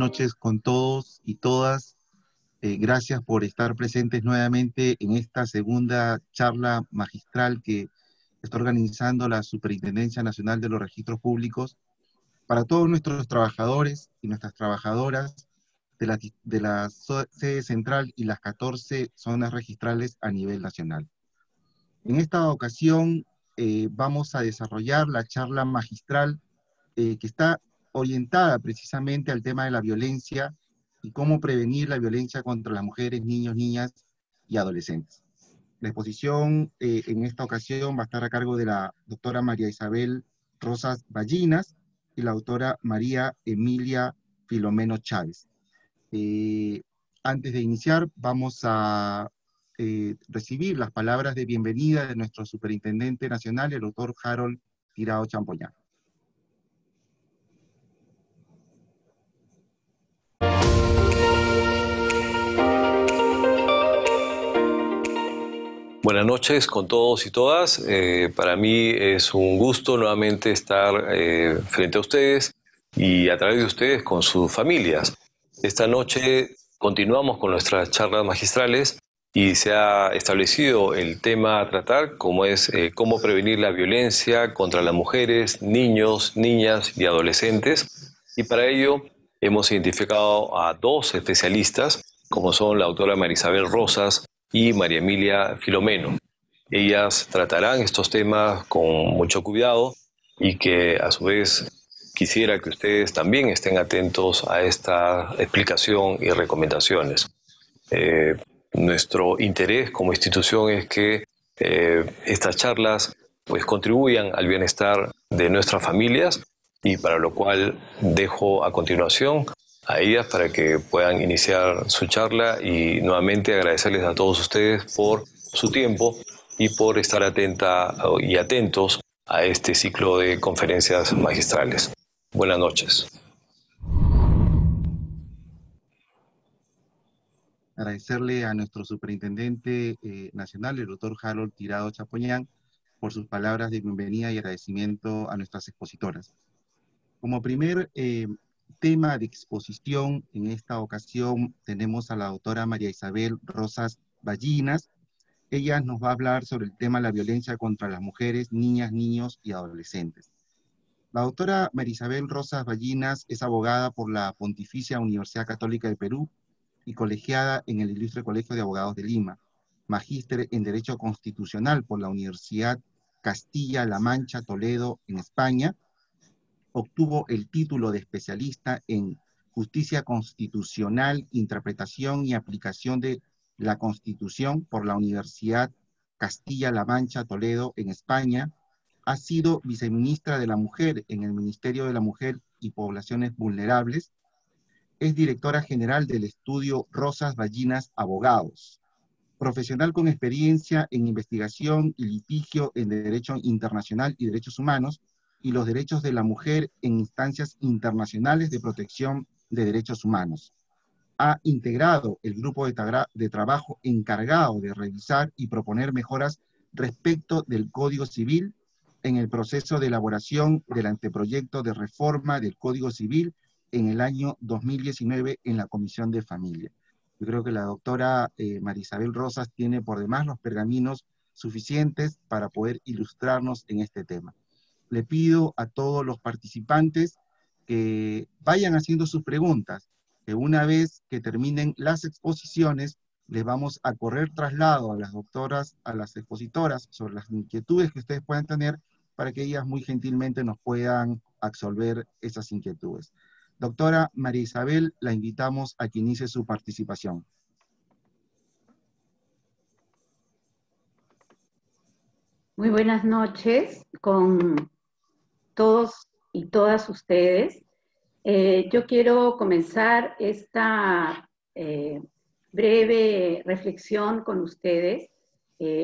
noches con todos y todas. Gracias por estar presentes nuevamente en esta segunda charla magistral que está organizando la Superintendencia Nacional de los Registros Públicos para todos nuestros trabajadores y nuestras trabajadoras de la sede central y las 14 zonas registrales a nivel nacional. En esta ocasión vamos a desarrollar la charla magistral que está orientada precisamente al tema de la violencia y cómo prevenir la violencia contra las mujeres, niños, niñas y adolescentes. La exposición en esta ocasión va a estar a cargo de la doctora María Isabel Rosas Ballinas y la doctora María Emilia Filomeno Chávez. Antes de iniciar, vamos a recibir las palabras de bienvenida de nuestro superintendente nacional, el doctor Harold Tirado Champoñán. Buenas noches con todos y todas. Para mí es un gusto nuevamente estar frente a ustedes y a través de ustedes con sus familias. Esta noche continuamos con nuestras charlas magistrales y se ha establecido el tema a tratar, como es cómo prevenir la violencia contra las mujeres, niños, niñas y adolescentes. Y para ello hemos identificado a dos especialistas, como son la doctora María Isabel Rosas y María Emilia Filomeno. Ellas tratarán estos temas con mucho cuidado y que a su vez quisiera que ustedes también estén atentos a esta explicación y recomendaciones. Nuestro interés como institución es que estas charlas pues contribuyan al bienestar de nuestras familias y para lo cual dejo a continuación a ellas para que puedan iniciar su charla y nuevamente agradecerles a todos ustedes por su tiempo y por estar atenta y atentos a este ciclo de conferencias magistrales. Buenas noches. Agradecerle a nuestro superintendente nacional, el doctor Harold Tirado Champoñán, por sus palabras de bienvenida y agradecimiento a nuestras expositoras. Como primer tema de exposición en esta ocasión tenemos a la doctora María Isabel Rosas Ballinas. Ella nos va a hablar sobre el tema de la violencia contra las mujeres, niñas, niños y adolescentes. La doctora María Isabel Rosas Ballinas es abogada por la Pontificia Universidad Católica de Perú y colegiada en el Ilustre Colegio de Abogados de Lima, magíster en Derecho Constitucional por la Universidad Castilla-La Mancha, Toledo, en España. Obtuvo el título de especialista en Justicia Constitucional, Interpretación y Aplicación de la Constitución por la Universidad Castilla-La Mancha, Toledo, en España. Ha sido viceministra de la Mujer en el Ministerio de la Mujer y Poblaciones Vulnerables. Es directora general del estudio Rosas Ballinas Abogados. Profesional con experiencia en investigación y litigio en Derecho Internacional y Derechos Humanos y los derechos de la mujer en instancias internacionales de protección de derechos humanos. Ha integrado el grupo de trabajo encargado de revisar y proponer mejoras respecto del Código Civil en el proceso de elaboración del anteproyecto de reforma del Código Civil en el año 2019 en la Comisión de Familia. Yo creo que la doctora María Isabel Rosas tiene por demás los pergaminos suficientes para poder ilustrarnos en este tema. Le pido a todos los participantes que vayan haciendo sus preguntas, que una vez que terminen las exposiciones, les vamos a correr traslado a las doctoras, a las expositoras, sobre las inquietudes que ustedes puedan tener, para que ellas muy gentilmente nos puedan absolver esas inquietudes. Doctora María Isabel, la invitamos a que inicie su participación. Muy buenas noches con todos y todas ustedes. Yo quiero comenzar esta breve reflexión con ustedes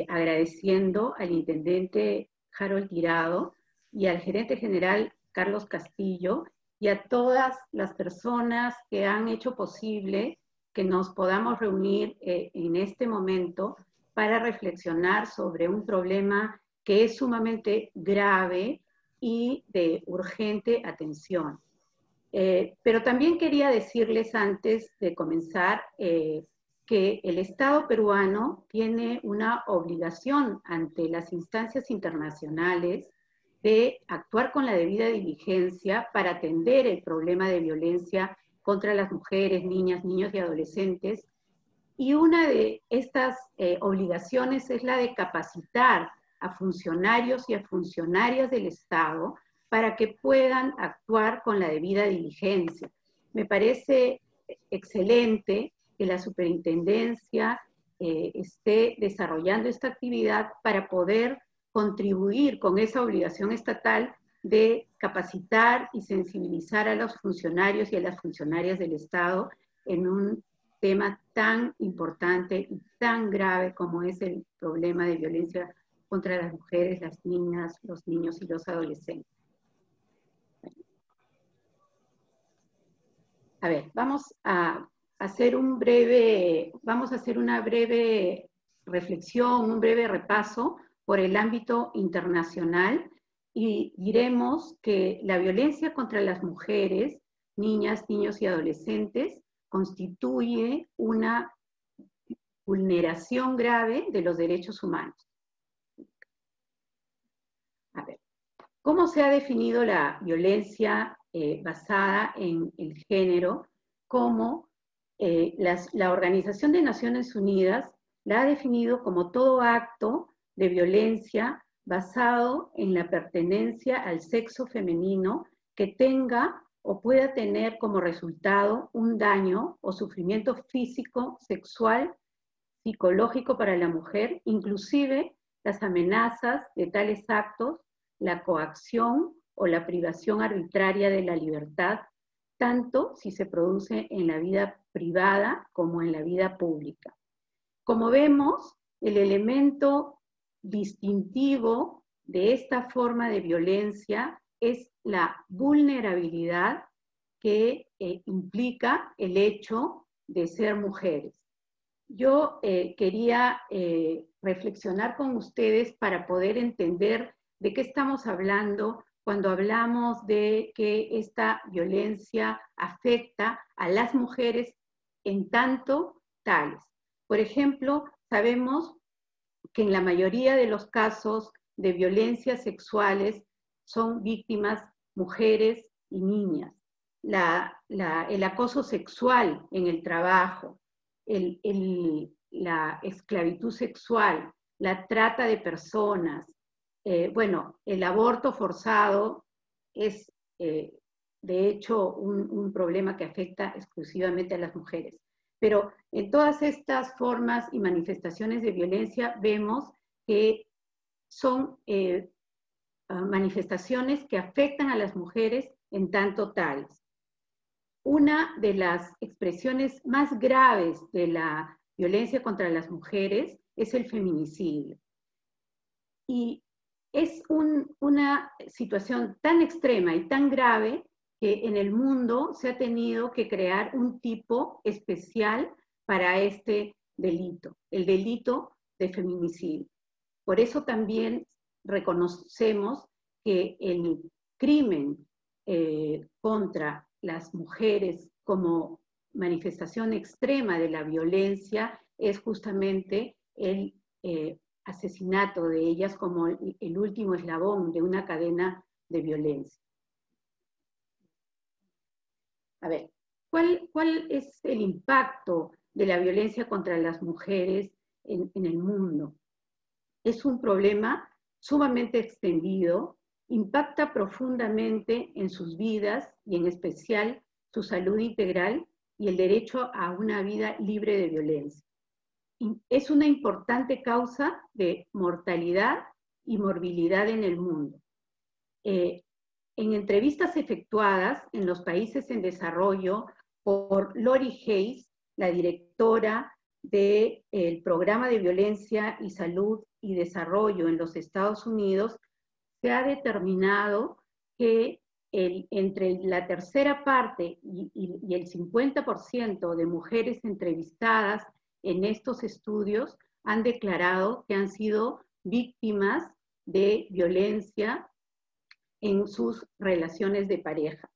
agradeciendo al intendente Harold Tirado y al gerente general Carlos Castillo y a todas las personas que han hecho posible que nos podamos reunir en este momento para reflexionar sobre un problema que es sumamente grave y de urgente atención. Pero también quería decirles antes de comenzar que el Estado peruano tiene una obligación ante las instancias internacionales de actuar con la debida diligencia para atender el problema de violencia contra las mujeres, niñas, niños y adolescentes. Y una de estas obligaciones es la de capacitar a funcionarios y a funcionarias del Estado para que puedan actuar con la debida diligencia. Me parece excelente que la superintendencia esté desarrollando esta actividad para poder contribuir con esa obligación estatal de capacitar y sensibilizar a los funcionarios y a las funcionarias del Estado en un tema tan importante y tan grave como es el problema de violencia contra las mujeres, las niñas, los niños y los adolescentes. A ver, vamos a hacer una breve reflexión, un breve repaso por el ámbito internacional y diremos que la violencia contra las mujeres, niñas, niños y adolescentes constituye una vulneración grave de los derechos humanos. A ver, ¿cómo se ha definido la violencia basada en el género? Como la Organización de Naciones Unidas la ha definido como todo acto de violencia basado en la pertenencia al sexo femenino que tenga o pueda tener como resultado un daño o sufrimiento físico, sexual, psicológico para la mujer, inclusive las amenazas de tales actos, la coacción o la privación arbitraria de la libertad, tanto si se produce en la vida privada como en la vida pública. Como vemos, el elemento distintivo de esta forma de violencia es la vulnerabilidad que implica el hecho de ser mujeres. Yo quería reflexionar con ustedes para poder entender de qué estamos hablando cuando hablamos de que esta violencia afecta a las mujeres en tanto tales. Por ejemplo, sabemos que en la mayoría de los casos de violencias sexuales son víctimas mujeres y niñas. El acoso sexual en el trabajo, la esclavitud sexual, la trata de personas, bueno, el aborto forzado es de hecho un problema que afecta exclusivamente a las mujeres. Pero en todas estas formas y manifestaciones de violencia vemos que son manifestaciones que afectan a las mujeres en tanto tales. Una de las expresiones más graves de la violencia contra las mujeres es el feminicidio. Y es una situación tan extrema y tan grave que en el mundo se ha tenido que crear un tipo especial para este delito, el delito de feminicidio. Por eso también reconocemos que el crimen contra las mujeres como manifestación extrema de la violencia es justamente el asesinato de ellas como el último eslabón de una cadena de violencia. A ver, ¿cuál es el impacto de la violencia contra las mujeres en el mundo? Es un problema sumamente extendido, impacta profundamente en sus vidas y en especial su salud integral y el derecho a una vida libre de violencia. Es una importante causa de mortalidad y morbilidad en el mundo. En entrevistas efectuadas en los países en desarrollo por Lori Hayes, la directora del Programa de Violencia y Salud y Desarrollo en los Estados Unidos, se ha determinado que entre la tercera parte y el 50% de mujeres entrevistadas en estos estudios han declarado que han sido víctimas de violencia en sus relaciones de pareja.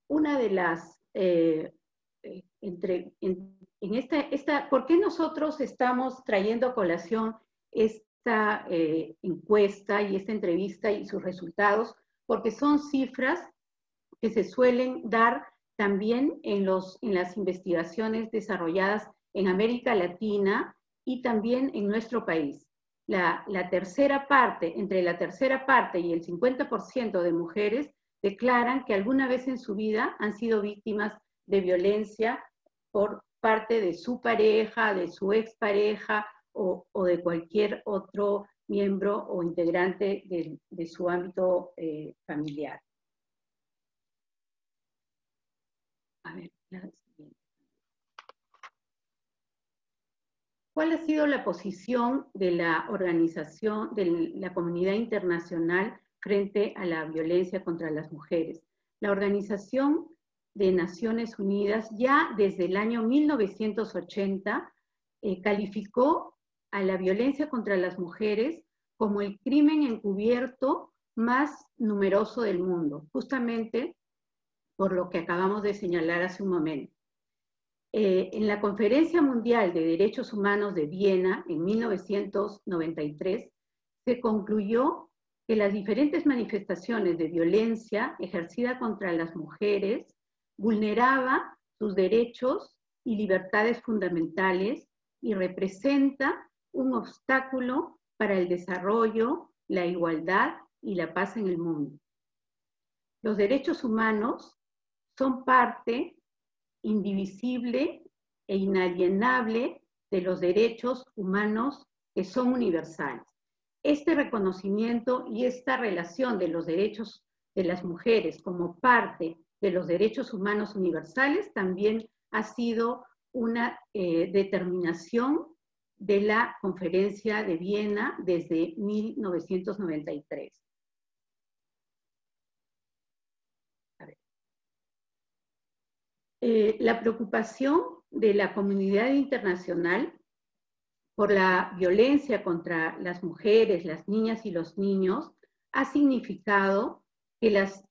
una de las, ¿por qué nosotros estamos trayendo a colación esta encuesta y esta entrevista y sus resultados? Porque son cifras que se suelen dar también en las investigaciones desarrolladas en América Latina y también en nuestro país. Entre la tercera parte y el 50% de mujeres declaran que alguna vez en su vida han sido víctimas de violencia por parte de su pareja, de su expareja o de cualquier otro miembro o integrante de su ámbito familiar. A ver, la siguiente. ¿Cuál ha sido la posición de la organización, de la comunidad internacional frente a la violencia contra las mujeres? La Organización de Naciones Unidas ya desde el año 1980 calificó a la violencia contra las mujeres como el crimen encubierto más numeroso del mundo, justamente por lo que acabamos de señalar hace un momento. En la Conferencia Mundial de Derechos Humanos de Viena, en 1993, se concluyó que las diferentes manifestaciones de violencia ejercida contra las mujeres vulneraba sus derechos y libertades fundamentales y representa un obstáculo para el desarrollo, la igualdad y la paz en el mundo. Los derechos humanos son parte indivisible e inalienable de los derechos humanos que son universales. Este reconocimiento y esta relación de los derechos de las mujeres como parte de los derechos humanos universales también ha sido una determinación de la Conferencia de Viena desde 1993. La preocupación de la comunidad internacional por la violencia contra las mujeres, las niñas y los niños ha significado que las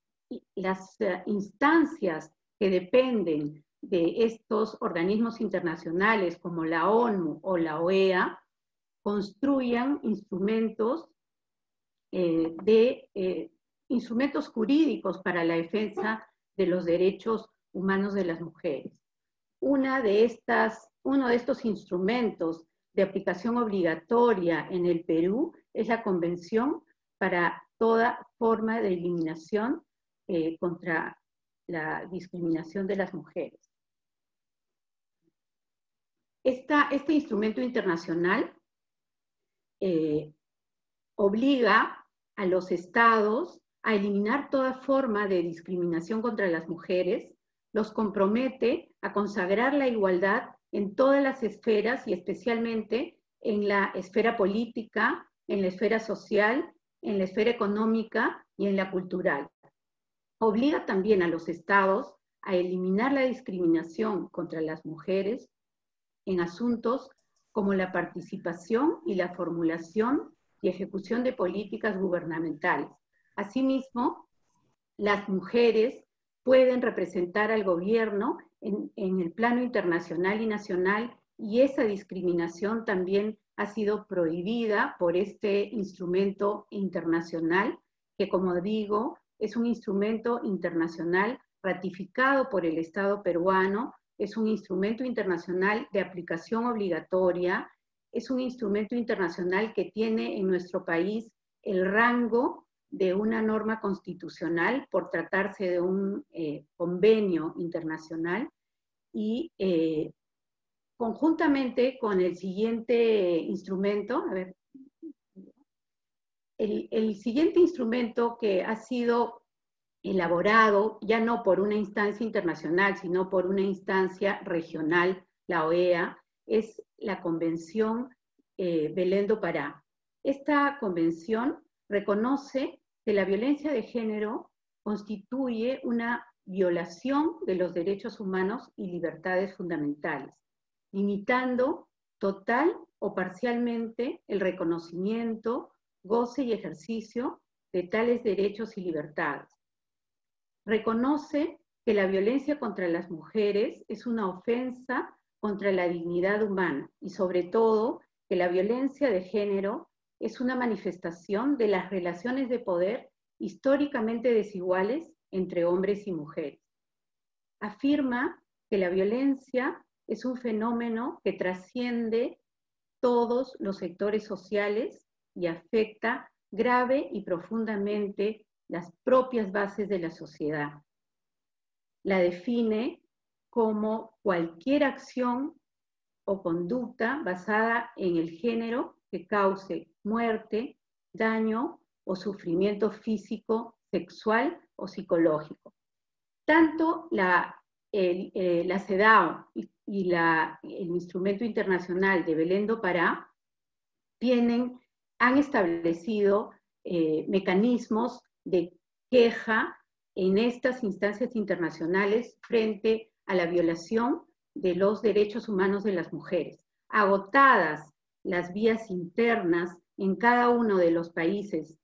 instancias que dependen de estos organismos internacionales como la ONU o la OEA construyan instrumentos instrumentos jurídicos para la defensa de los derechos humanos de las mujeres. Uno de estos instrumentos de aplicación obligatoria en el Perú es la Convención para toda forma de eliminación contra la discriminación de las mujeres. Este instrumento internacional obliga a los estados a eliminar toda forma de discriminación contra las mujeres, los compromete a consagrar la igualdad en todas las esferas y especialmente en la esfera política, en la esfera social, en la esfera económica y en la cultural. Obliga también a los estados a eliminar la discriminación contra las mujeres en asuntos como la participación y la formulación y ejecución de políticas gubernamentales. Asimismo, las mujeres pueden representar al gobierno en el plano internacional y nacional, y esa discriminación también ha sido prohibida por este instrumento internacional, que como digo, es un instrumento internacional ratificado por el Estado peruano, es un instrumento internacional de aplicación obligatoria, es un instrumento internacional que tiene en nuestro país el rango de una norma constitucional por tratarse de un convenio internacional y conjuntamente con el siguiente instrumento, el siguiente instrumento que ha sido elaborado ya no por una instancia internacional, sino por una instancia regional, la OEA, es la Convención Belén do Pará. Esta convención reconoce que la violencia de género constituye una violación de los derechos humanos y libertades fundamentales, limitando total o parcialmente el reconocimiento, goce y ejercicio de tales derechos y libertades. reconoce que la violencia contra las mujeres es una ofensa contra la dignidad humana y sobre todo que la violencia de género es una manifestación de las relaciones de poder históricamente desiguales entre hombres y mujeres. Afirma que la violencia es un fenómeno que trasciende todos los sectores sociales y afecta grave y profundamente las propias bases de la sociedad. La define como cualquier acción o conducta basada en el género que cause muerte, daño o sufrimiento físico, sexual o psicológico. Tanto la CEDAW y el Instrumento Internacional de Belén do Pará han establecido mecanismos de queja en estas instancias internacionales frente a la violación de los derechos humanos de las mujeres. Agotadas las vías internas en cada uno de los países,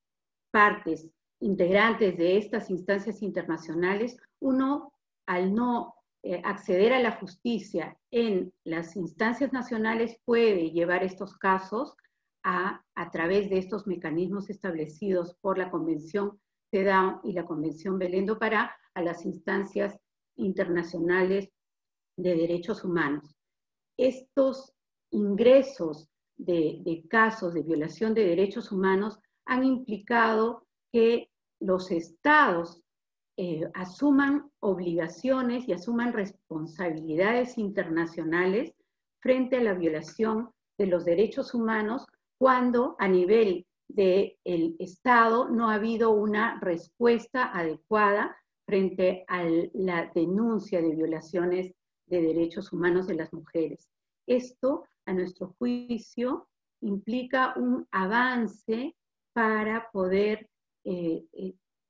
partes integrantes de estas instancias internacionales, uno, al no acceder a la justicia en las instancias nacionales, puede llevar estos casos a través de estos mecanismos establecidos por la Convención CEDAW y la Convención Belén do Pará a las instancias internacionales de derechos humanos. Estos ingresos de casos de violación de derechos humanos han implicado que los estados asuman obligaciones y asuman responsabilidades internacionales frente a la violación de los derechos humanos cuando a nivel del Estado no ha habido una respuesta adecuada frente a la denuncia de violaciones de derechos humanos de las mujeres. Esto, a nuestro juicio, implica un avance para poder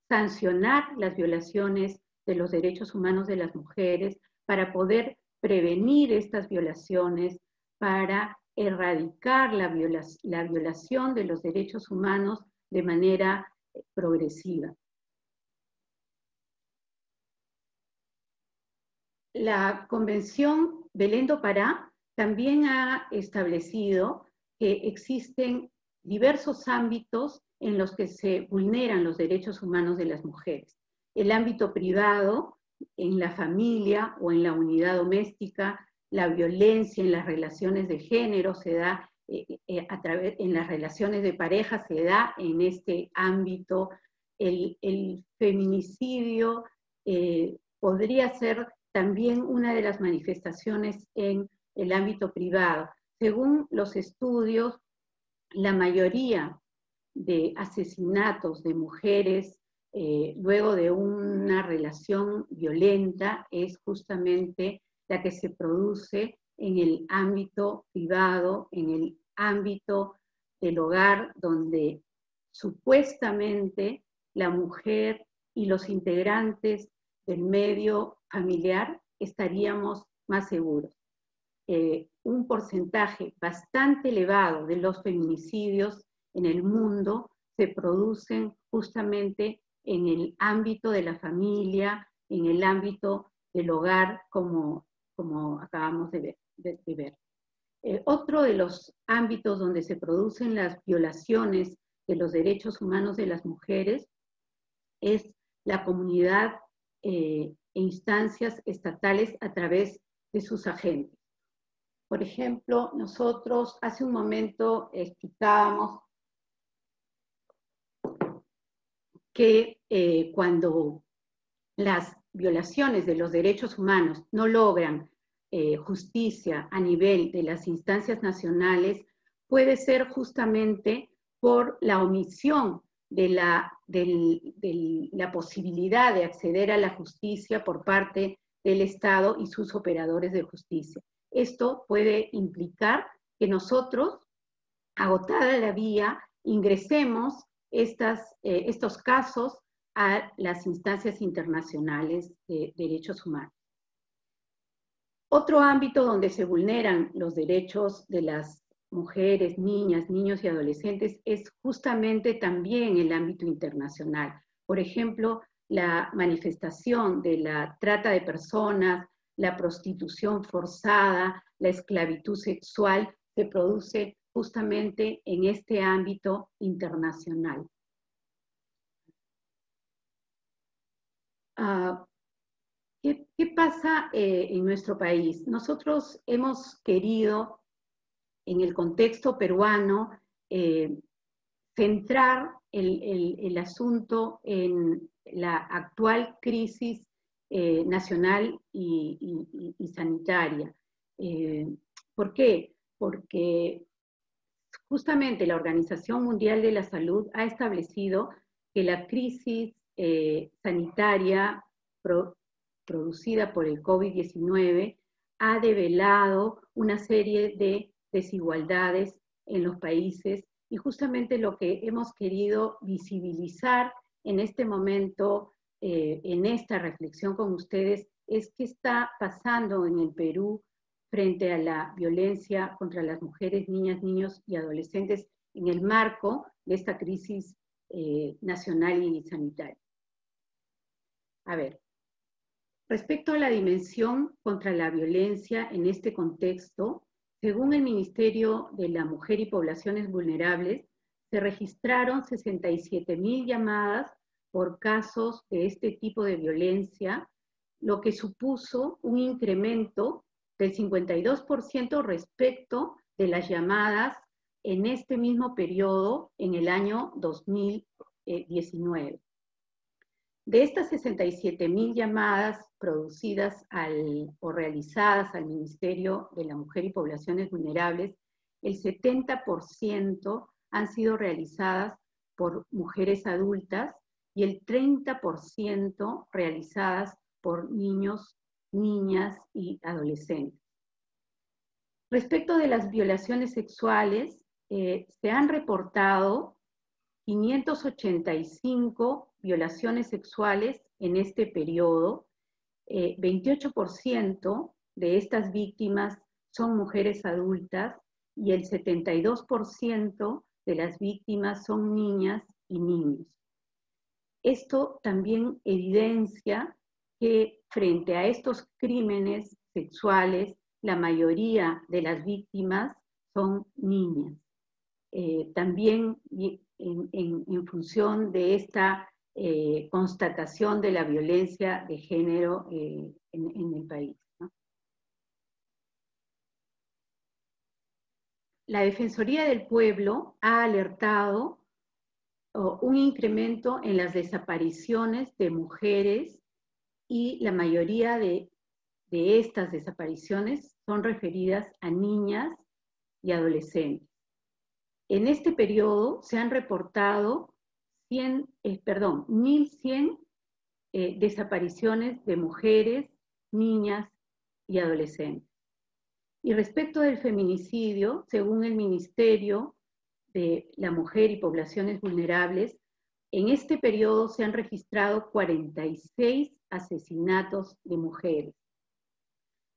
sancionar las violaciones de los derechos humanos de las mujeres, para poder prevenir estas violaciones, para erradicar la violación de los derechos humanos de manera progresiva. La Convención Belén do Pará también ha establecido que existen diversos ámbitos en los que se vulneran los derechos humanos de las mujeres. El ámbito privado, en la familia o en la unidad doméstica, la violencia en las relaciones de género se da en las relaciones de pareja, se da en este ámbito. El feminicidio podría ser también una de las manifestaciones en el ámbito privado. Según los estudios, la mayoría de asesinatos de mujeres luego de una relación violenta es justamente la que se produce en el ámbito privado, en el ámbito del hogar, donde supuestamente la mujer y los integrantes del medio familiar estaríamos más seguros. Un porcentaje bastante elevado de los feminicidios en el mundo se producen justamente en el ámbito de la familia, en el ámbito del hogar, como acabamos de ver. Otro de los ámbitos donde se producen las violaciones de los derechos humanos de las mujeres es la comunidad e instancias estatales a través de sus agentes. Por ejemplo, nosotros hace un momento explicábamos que cuando las violaciones de los derechos humanos no logran justicia a nivel de las instancias nacionales, puede ser justamente por la omisión de la posibilidad de acceder a la justicia por parte del Estado y sus operadores de justicia. Esto puede implicar que nosotros, agotada la vía, ingresemos estos casos a las instancias internacionales de derechos humanos. Otro ámbito donde se vulneran los derechos de las mujeres, niñas, niños y adolescentes es justamente también el ámbito internacional. Por ejemplo, la manifestación de la trata de personas, la prostitución forzada, la esclavitud sexual, se produce justamente en este ámbito internacional. ¿Qué pasa en nuestro país? Nosotros hemos querido, en el contexto peruano, centrar el asunto en la actual crisis nacional y sanitaria. ¿Por qué? Porque justamente la Organización Mundial de la Salud ha establecido que la crisis sanitaria producida por el COVID-19 ha develado una serie de desigualdades en los países, y justamente lo que hemos querido visibilizar en este momento, en esta reflexión con ustedes, es qué está pasando en el Perú frente a la violencia contra las mujeres, niñas, niños y adolescentes en el marco de esta crisis nacional y sanitaria. A ver, respecto a la dimensión contra la violencia en este contexto, según el Ministerio de la Mujer y Poblaciones Vulnerables, se registraron 67.000 llamadas por casos de este tipo de violencia, lo que supuso un incremento del 52% respecto de las llamadas en este mismo periodo en el año 2019. De estas 67.000 llamadas producidas o realizadas al Ministerio de la Mujer y Poblaciones Vulnerables, el 70% han sido realizadas por mujeres adultas y el 30% realizadas por niños, niñas y adolescentes. Respecto de las violaciones sexuales, se han reportado 585 violaciones sexuales en este periodo. 28% de estas víctimas son mujeres adultas y el 72% de las víctimas son niñas y niños. Esto también evidencia que frente a estos crímenes sexuales, la mayoría de las víctimas son niñas. También en función de esta constatación de la violencia de género en el país, ¿no? La Defensoría del Pueblo ha alertado un incremento en las desapariciones de mujeres, y la mayoría de estas desapariciones son referidas a niñas y adolescentes. En este periodo se han reportado 1.100 desapariciones de mujeres, niñas y adolescentes. Y respecto del feminicidio, según el Ministerio de la Mujer y Poblaciones Vulnerables, en este periodo se han registrado 46 asesinatos de mujeres.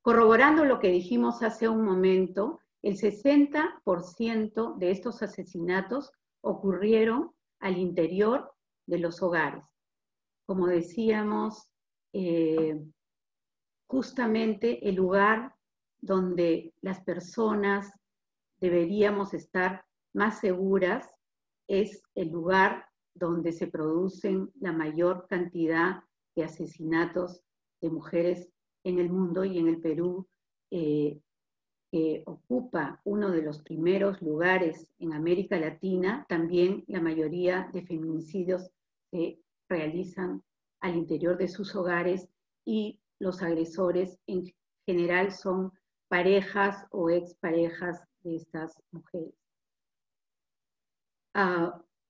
Corroborando lo que dijimos hace un momento, el 60% de estos asesinatos ocurrieron al interior de los hogares. Como decíamos, justamente el lugar donde las personas deberíamos estar más seguras es el lugar donde se producen la mayor cantidad de asesinatos de mujeres en el mundo, y en el Perú, que ocupa uno de los primeros lugares en América Latina. También la mayoría de feminicidios se realizan al interior de sus hogares, y los agresores en general son parejas o exparejas de estas mujeres.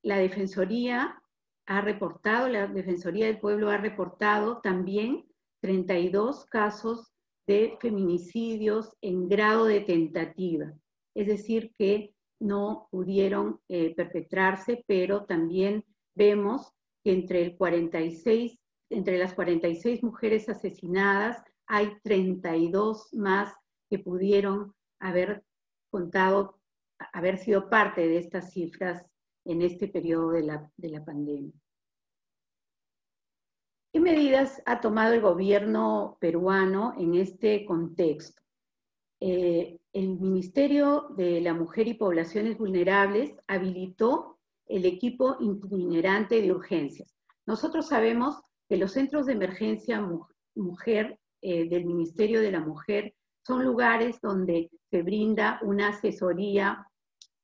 La Defensoría del Pueblo ha reportado también 32 casos de feminicidios en grado de tentativa, es decir, que no pudieron perpetrarse, pero también vemos que entre las 46 mujeres asesinadas hay 32 más que pudieron haber sido parte de estas cifras en este periodo de la pandemia. ¿Qué medidas ha tomado el gobierno peruano en este contexto? El Ministerio de la Mujer y Poblaciones Vulnerables habilitó el equipo itinerante de urgencias. Nosotros sabemos que los centros de emergencia mujer del Ministerio de la Mujer son lugares donde se brinda una asesoría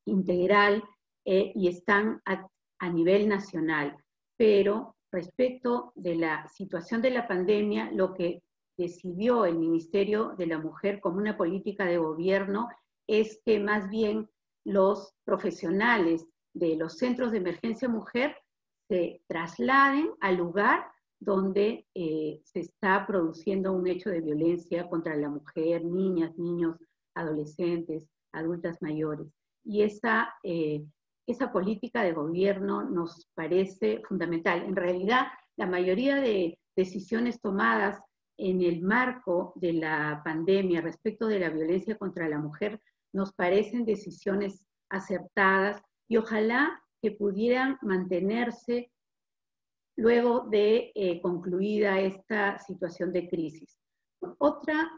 integral y están a nivel nacional. Pero respecto de la situación de la pandemia, lo que decidió el Ministerio de la Mujer como una política de gobierno es que más bien los profesionales de los centros de emergencia mujer se trasladen al lugar donde se está produciendo un hecho de violencia contra la mujer, niñas, niños, adolescentes, adultas mayores. Y esa política de gobierno nos parece fundamental. En realidad, la mayoría de decisiones tomadas en el marco de la pandemia respecto de la violencia contra la mujer nos parecen decisiones acertadas y ojalá que pudieran mantenerse luego de concluida esta situación de crisis. Otra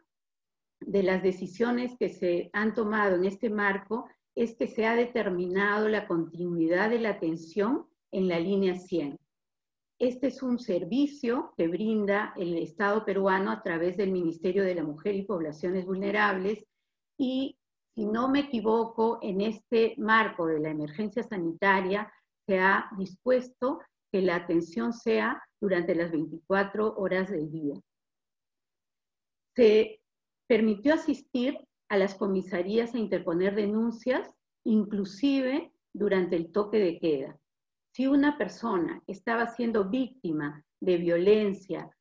de las decisiones que se han tomado en este marco es que se ha determinado la continuidad de la atención en la línea 100. Este es un servicio que brinda el Estado peruano a través del Ministerio de la Mujer y Poblaciones Vulnerables y, si no me equivoco, en este marco de la emergencia sanitaria se ha dispuesto que la atención sea durante las 24 horas del día. Se permitió asistir a las comisarías a interponer denuncias, inclusive durante el toque de queda. Si una persona estaba siendo víctima de violencia,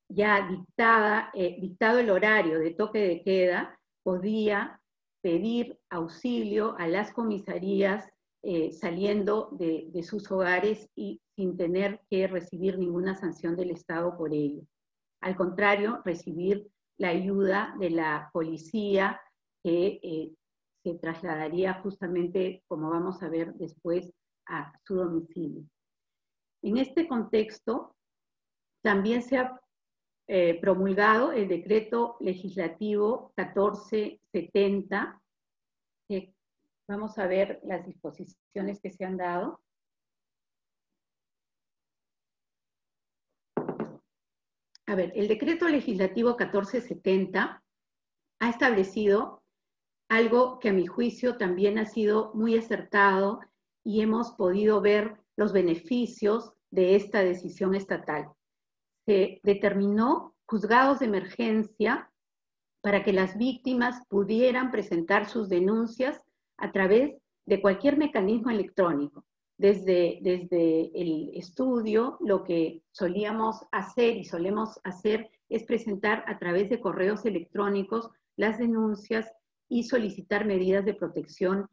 ya dictado el horario de toque de queda, podía pedir auxilio a las comisarías saliendo de sus hogares y sin tener que recibir ninguna sanción del Estado por ello. Al contrario, recibir la ayuda de la policía que se trasladaría justamente, como vamos a ver después, a su domicilio. En este contexto, también se ha promulgado el decreto legislativo 1470, que vamos a ver las disposiciones que se han dado. A ver, el decreto legislativo 1470 ha establecido algo que a mi juicio también ha sido muy acertado y hemos podido ver los beneficios de esta decisión estatal. Se determinó juzgados de emergencia para que las víctimas pudieran presentar sus denuncias a través de cualquier mecanismo electrónico. Desde el estudio, lo que solíamos hacer y solemos hacer es presentar a través de correos electrónicos las denuncias y solicitar medidas de protección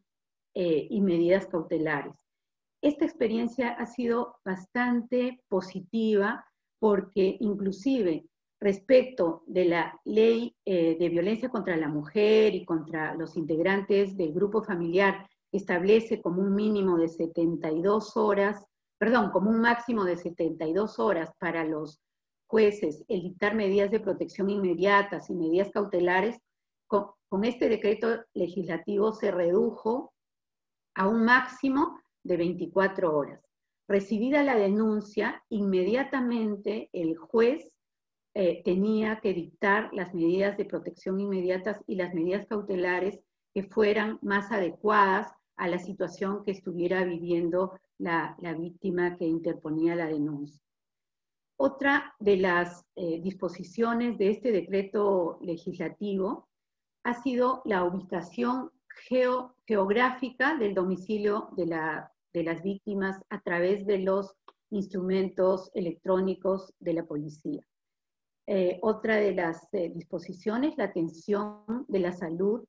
y medidas cautelares. Esta experiencia ha sido bastante positiva porque inclusive respecto de la ley de violencia contra la mujer y contra los integrantes del grupo familiar, establece como un mínimo de 72 horas, perdón, como un máximo de 72 horas para los jueces el dictar medidas de protección inmediatas y medidas cautelares. Con este decreto legislativo se redujo a un máximo de 24 horas. Recibida la denuncia, inmediatamente el juez tenía que dictar las medidas de protección inmediatas y las medidas cautelares que fueran más adecuadas a la situación que estuviera viviendo la víctima que interponía la denuncia. Otra de las disposiciones de este decreto legislativo ha sido la ubicación geográfica del domicilio de las víctimas a través de los instrumentos electrónicos de la policía. Otra de las disposiciones, la atención de la salud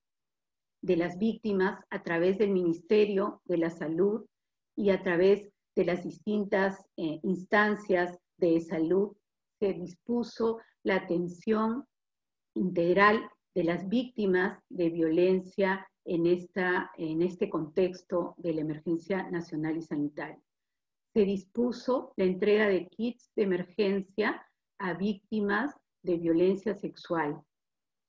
de las víctimas a través del Ministerio de la Salud y a través de las distintas instancias de salud, se dispuso la atención integral de las víctimas de violencia en este contexto de la emergencia nacional y sanitaria. Se dispuso la entrega de kits de emergencia a víctimas de violencia sexual,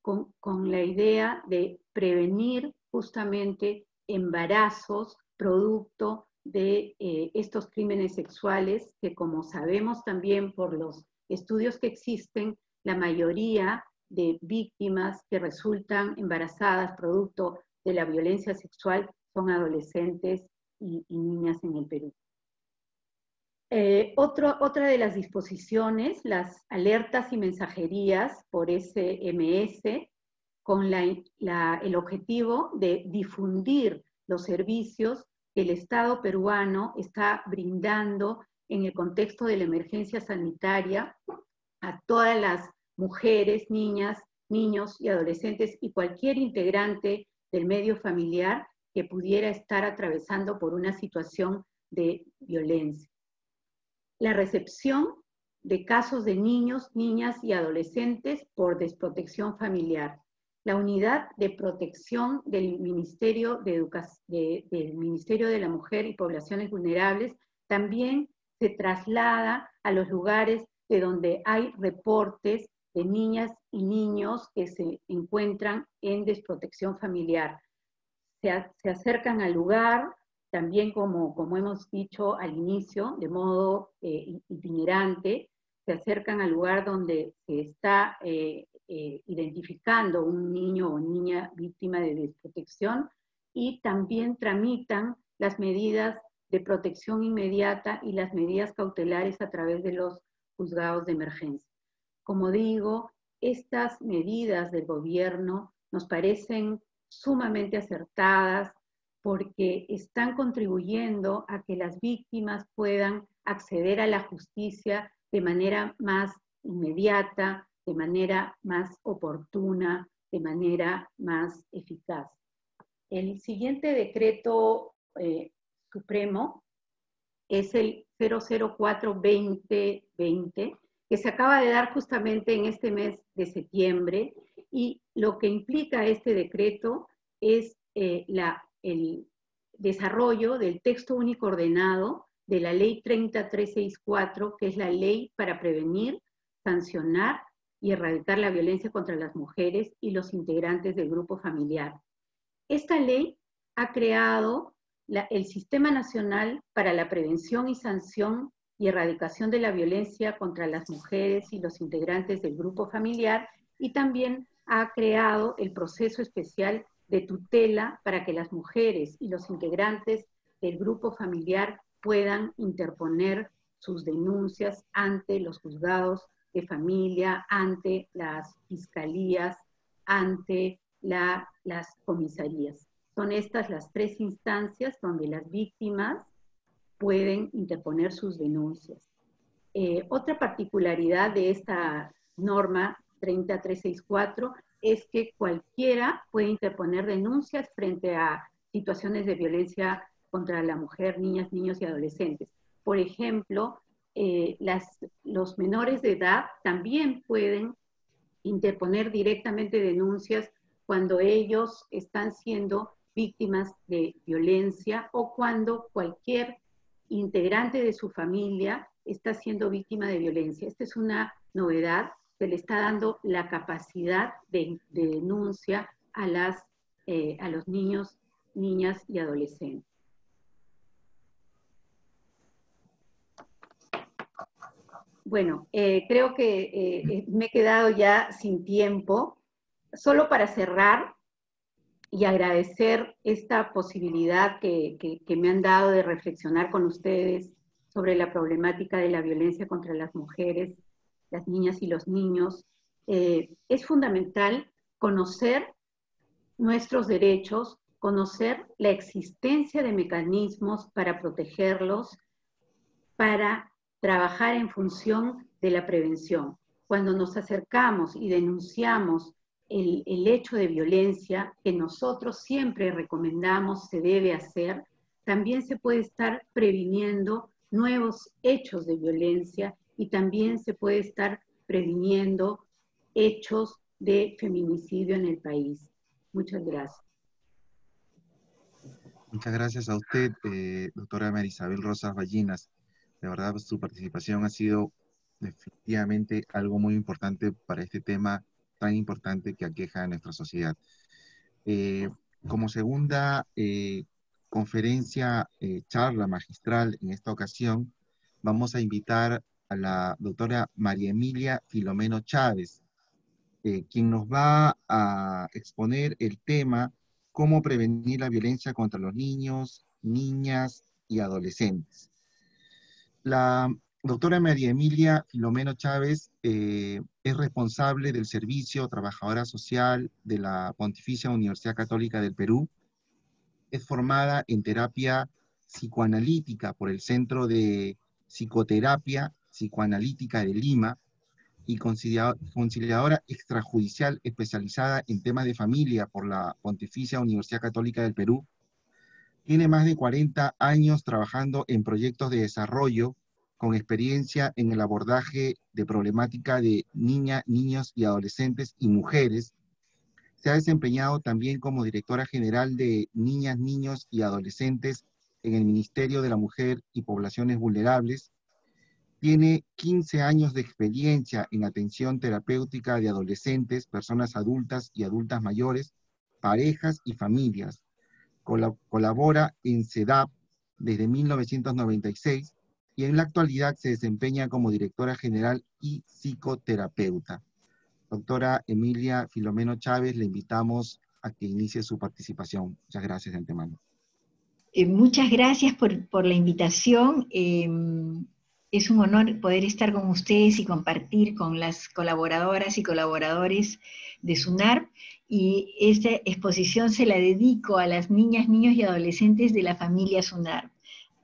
con la idea de prevenir justamente embarazos producto de estos crímenes sexuales que, como sabemos también por los estudios que existen, la mayoría de víctimas que resultan embarazadas producto de la violencia sexual son adolescentes y niñas en el Perú. Otra de las disposiciones, las alertas y mensajerías por SMS, con el objetivo de difundir los servicios que el Estado peruano está brindando en el contexto de la emergencia sanitaria a todas las mujeres, niñas, niños y adolescentes y cualquier integrante del medio familiar que pudiera estar atravesando por una situación de violencia. La recepción de casos de niños, niñas y adolescentes por desprotección familiar. La unidad de protección del Ministerio del Ministerio de la Mujer y Poblaciones Vulnerables también se traslada a los lugares de donde hay reportes de niñas y niños que se encuentran en desprotección familiar. Se acercan al lugar, también como hemos dicho al inicio, de modo itinerante, se acercan al lugar donde se está identificando un niño o niña víctima de desprotección y también tramitan las medidas de protección inmediata y las medidas cautelares a través de los juzgados de emergencia. Como digo, estas medidas del gobierno nos parecen sumamente acertadas porque están contribuyendo a que las víctimas puedan acceder a la justicia de manera más inmediata, de manera más oportuna, de manera más eficaz. El siguiente decreto supremo es el 004-2020, que se acaba de dar justamente en este mes de septiembre, y lo que implica este decreto es el desarrollo del texto único ordenado de la ley 30364, que es la ley para prevenir, sancionar y erradicar la violencia contra las mujeres y los integrantes del grupo familiar. Esta ley ha creado el Sistema Nacional para la Prevención y Sanción y Erradicación de la Violencia contra las Mujeres y los integrantes del grupo familiar, y también ha creado el proceso especial de tutela para que las mujeres y los integrantes del grupo familiar puedan interponer sus denuncias ante los juzgados de familia, ante las fiscalías, ante las comisarías. Son estas las tres instancias donde las víctimas pueden interponer sus denuncias. Otra particularidad de esta norma 30364 es que cualquiera puede interponer denuncias frente a situaciones de violencia contra la mujer, niñas, niños y adolescentes. Por ejemplo, los menores de edad también pueden interponer directamente denuncias cuando ellos están siendo víctimas de violencia o cuando cualquier integrante de su familia está siendo víctima de violencia. Esta es una novedad, se le está dando la capacidad de denuncia a los niños, niñas y adolescentes. Bueno, creo que me he quedado ya sin tiempo. Solo para cerrar y agradecer esta posibilidad que me han dado de reflexionar con ustedes sobre la problemática de la violencia contra las mujeres, las niñas y los niños. Es fundamental conocer nuestros derechos, conocer la existencia de mecanismos para protegerlos, para trabajar en función de la prevención. Cuando nos acercamos y denunciamos el hecho de violencia, que nosotros siempre recomendamos se debe hacer, también se puede estar previniendo nuevos hechos de violencia y también se puede estar previniendo hechos de feminicidio en el país. Muchas gracias. Muchas gracias a usted, doctora María Isabel Rosas Ballinas. De verdad, su participación ha sido definitivamente algo muy importante para este tema tan importante que aqueja a nuestra sociedad. Eh, Como segunda conferencia, charla magistral en esta ocasión, vamos a invitar a la doctora María Emilia Filomeno Chávez, quien nos va a exponer el tema cómo prevenir la violencia contra los niños, niñas y adolescentes. La doctora María Emilia Filomeno Chávez es responsable del servicio trabajadora social de la Pontificia Universidad Católica del Perú. Es formada en terapia psicoanalítica por el Centro de Psicoterapia Psicoanalítica de Lima y conciliadora extrajudicial especializada en temas de familia por la Pontificia Universidad Católica del Perú. Tiene más de 40 años trabajando en proyectos de desarrollo con experiencia en el abordaje de problemática de niñas, niños y adolescentes y mujeres. Se ha desempeñado también como directora general de Niñas, Niños y Adolescentes en el Ministerio de la Mujer y Poblaciones Vulnerables. Tiene 15 años de experiencia en atención terapéutica de adolescentes, personas adultas y adultas mayores, parejas y familias. Colabora en CEDAP desde 1996 y en la actualidad se desempeña como directora general y psicoterapeuta. Doctora Emilia Filomeno Chávez, le invitamos a que inicie su participación. Muchas gracias de antemano. Muchas gracias por la invitación. Es un honor poder estar con ustedes y compartir con las colaboradoras y colaboradores de SUNARP. Y esta exposición se la dedico a las niñas, niños y adolescentes de la familia SUNARP.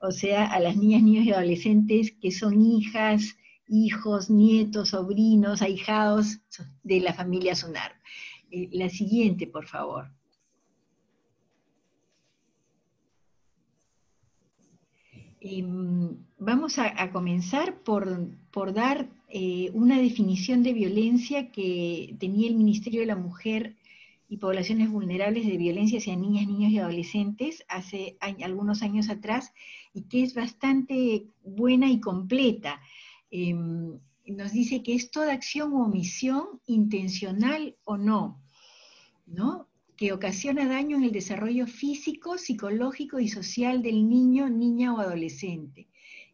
O sea, a las niñas, niños y adolescentes que son hijas, hijos, nietos, sobrinos, ahijados de la familia SUNARP. La siguiente, por favor. Vamos a comenzar por dar una definición de violencia que tenía el Ministerio de la Mujer y Poblaciones Vulnerables de Violencia hacia Niñas, Niños y Adolescentes hace algunos años atrás, y que es bastante buena y completa. Nos dice que es toda acción u omisión, intencional o no, ¿no?, que ocasiona daño en el desarrollo físico, psicológico y social del niño, niña o adolescente.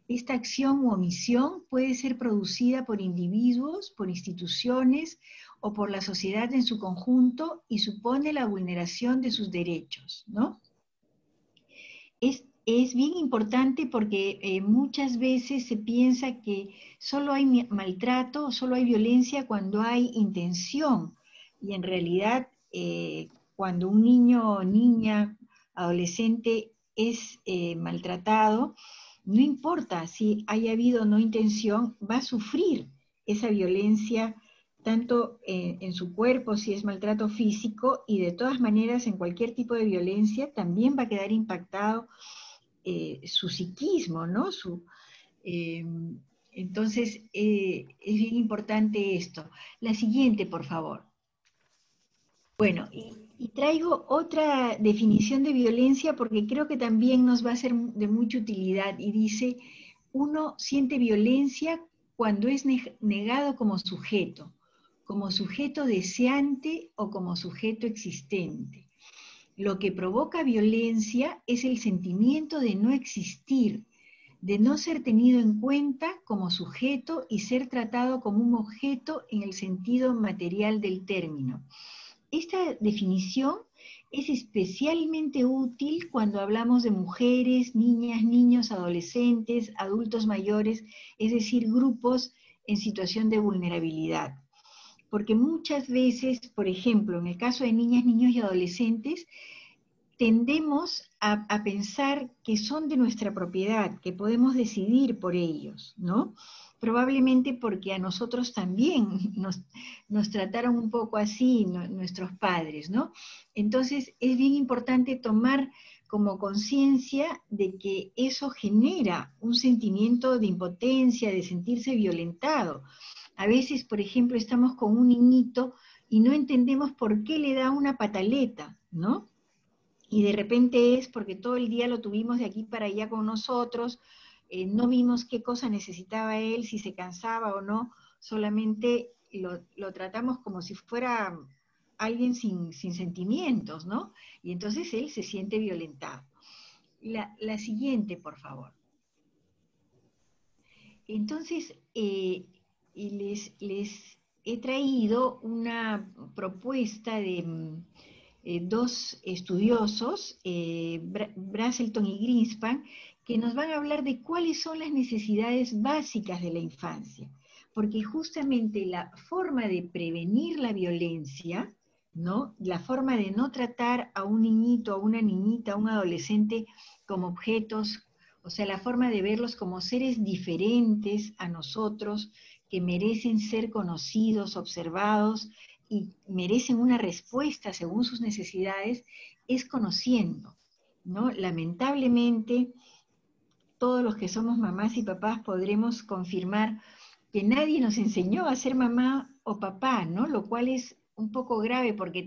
Esta acción u omisión puede ser producida por individuos, por instituciones o por la sociedad en su conjunto y supone la vulneración de sus derechos, ¿no? Es bien importante porque muchas veces se piensa que solo hay maltrato, solo hay violencia cuando hay intención, y en realidad cuando un niño o niña, adolescente es maltratado, no importa si haya habido o no intención, va a sufrir esa violencia tanto en su cuerpo si es maltrato físico, y de todas maneras en cualquier tipo de violencia también va a quedar impactado su psiquismo, ¿no? Entonces es bien importante esto. La siguiente, por favor. Bueno, y traigo otra definición de violencia porque creo que también nos va a ser de mucha utilidad, y dice: uno siente violencia cuando es negado como sujeto deseante o como sujeto existente. Lo que provoca violencia es el sentimiento de no existir, de no ser tenido en cuenta como sujeto y ser tratado como un objeto en el sentido material del término. Esta definición es especialmente útil cuando hablamos de mujeres, niñas, niños, adolescentes, adultos mayores, es decir, grupos en situación de vulnerabilidad. Porque muchas veces, por ejemplo, en el caso de niñas, niños y adolescentes, tendemos a pensar que son de nuestra propiedad, que podemos decidir por ellos, ¿no? Probablemente porque a nosotros también nos trataron un poco así nuestros padres, ¿no? Entonces es bien importante tomar como conciencia de que eso genera un sentimiento de impotencia, de sentirse violentado. A veces, por ejemplo, estamos con un niñito y no entendemos por qué le da una pataleta, ¿no? Y de repente es porque todo el día lo tuvimos de aquí para allá con nosotros, no vimos qué cosa necesitaba él, si se cansaba o no, solamente lo tratamos como si fuera alguien sin sentimientos, ¿no? Y entonces él se siente violentado. La siguiente, por favor. Entonces, les he traído una propuesta de dos estudiosos, Brazelton y Greenspan, que nos van a hablar de cuáles son las necesidades básicas de la infancia. Porque justamente la forma de prevenir la violencia, ¿no? La forma de no tratar a un niñito, a una niñita, a un adolescente como objetos, o sea, la forma de verlos como seres diferentes a nosotros, que merecen ser conocidos, observados y merecen una respuesta según sus necesidades, es conociendo, ¿no? Lamentablemente, todos los que somos mamás y papás podremos confirmar que nadie nos enseñó a ser mamá o papá, ¿no? Lo cual es un poco grave porque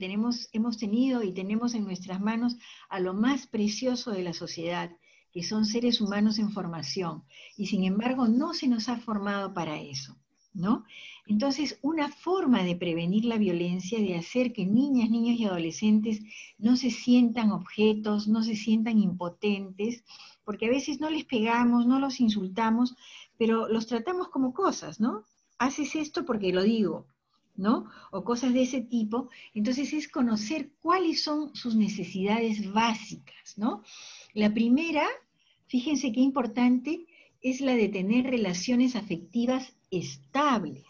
hemos tenido y tenemos en nuestras manos a lo más precioso de la sociedad, que son seres humanos en formación, y sin embargo no se nos ha formado para eso, ¿no? Entonces, una forma de prevenir la violencia, de hacer que niñas, niños y adolescentes no se sientan objetos, no se sientan impotentes, porque a veces no les pegamos, no los insultamos, pero los tratamos como cosas, ¿no? Haces esto porque lo digo, ¿no? O cosas de ese tipo. Entonces es conocer cuáles son sus necesidades básicas, ¿no? La primera, fíjense qué importante, es la de tener relaciones afectivas estables.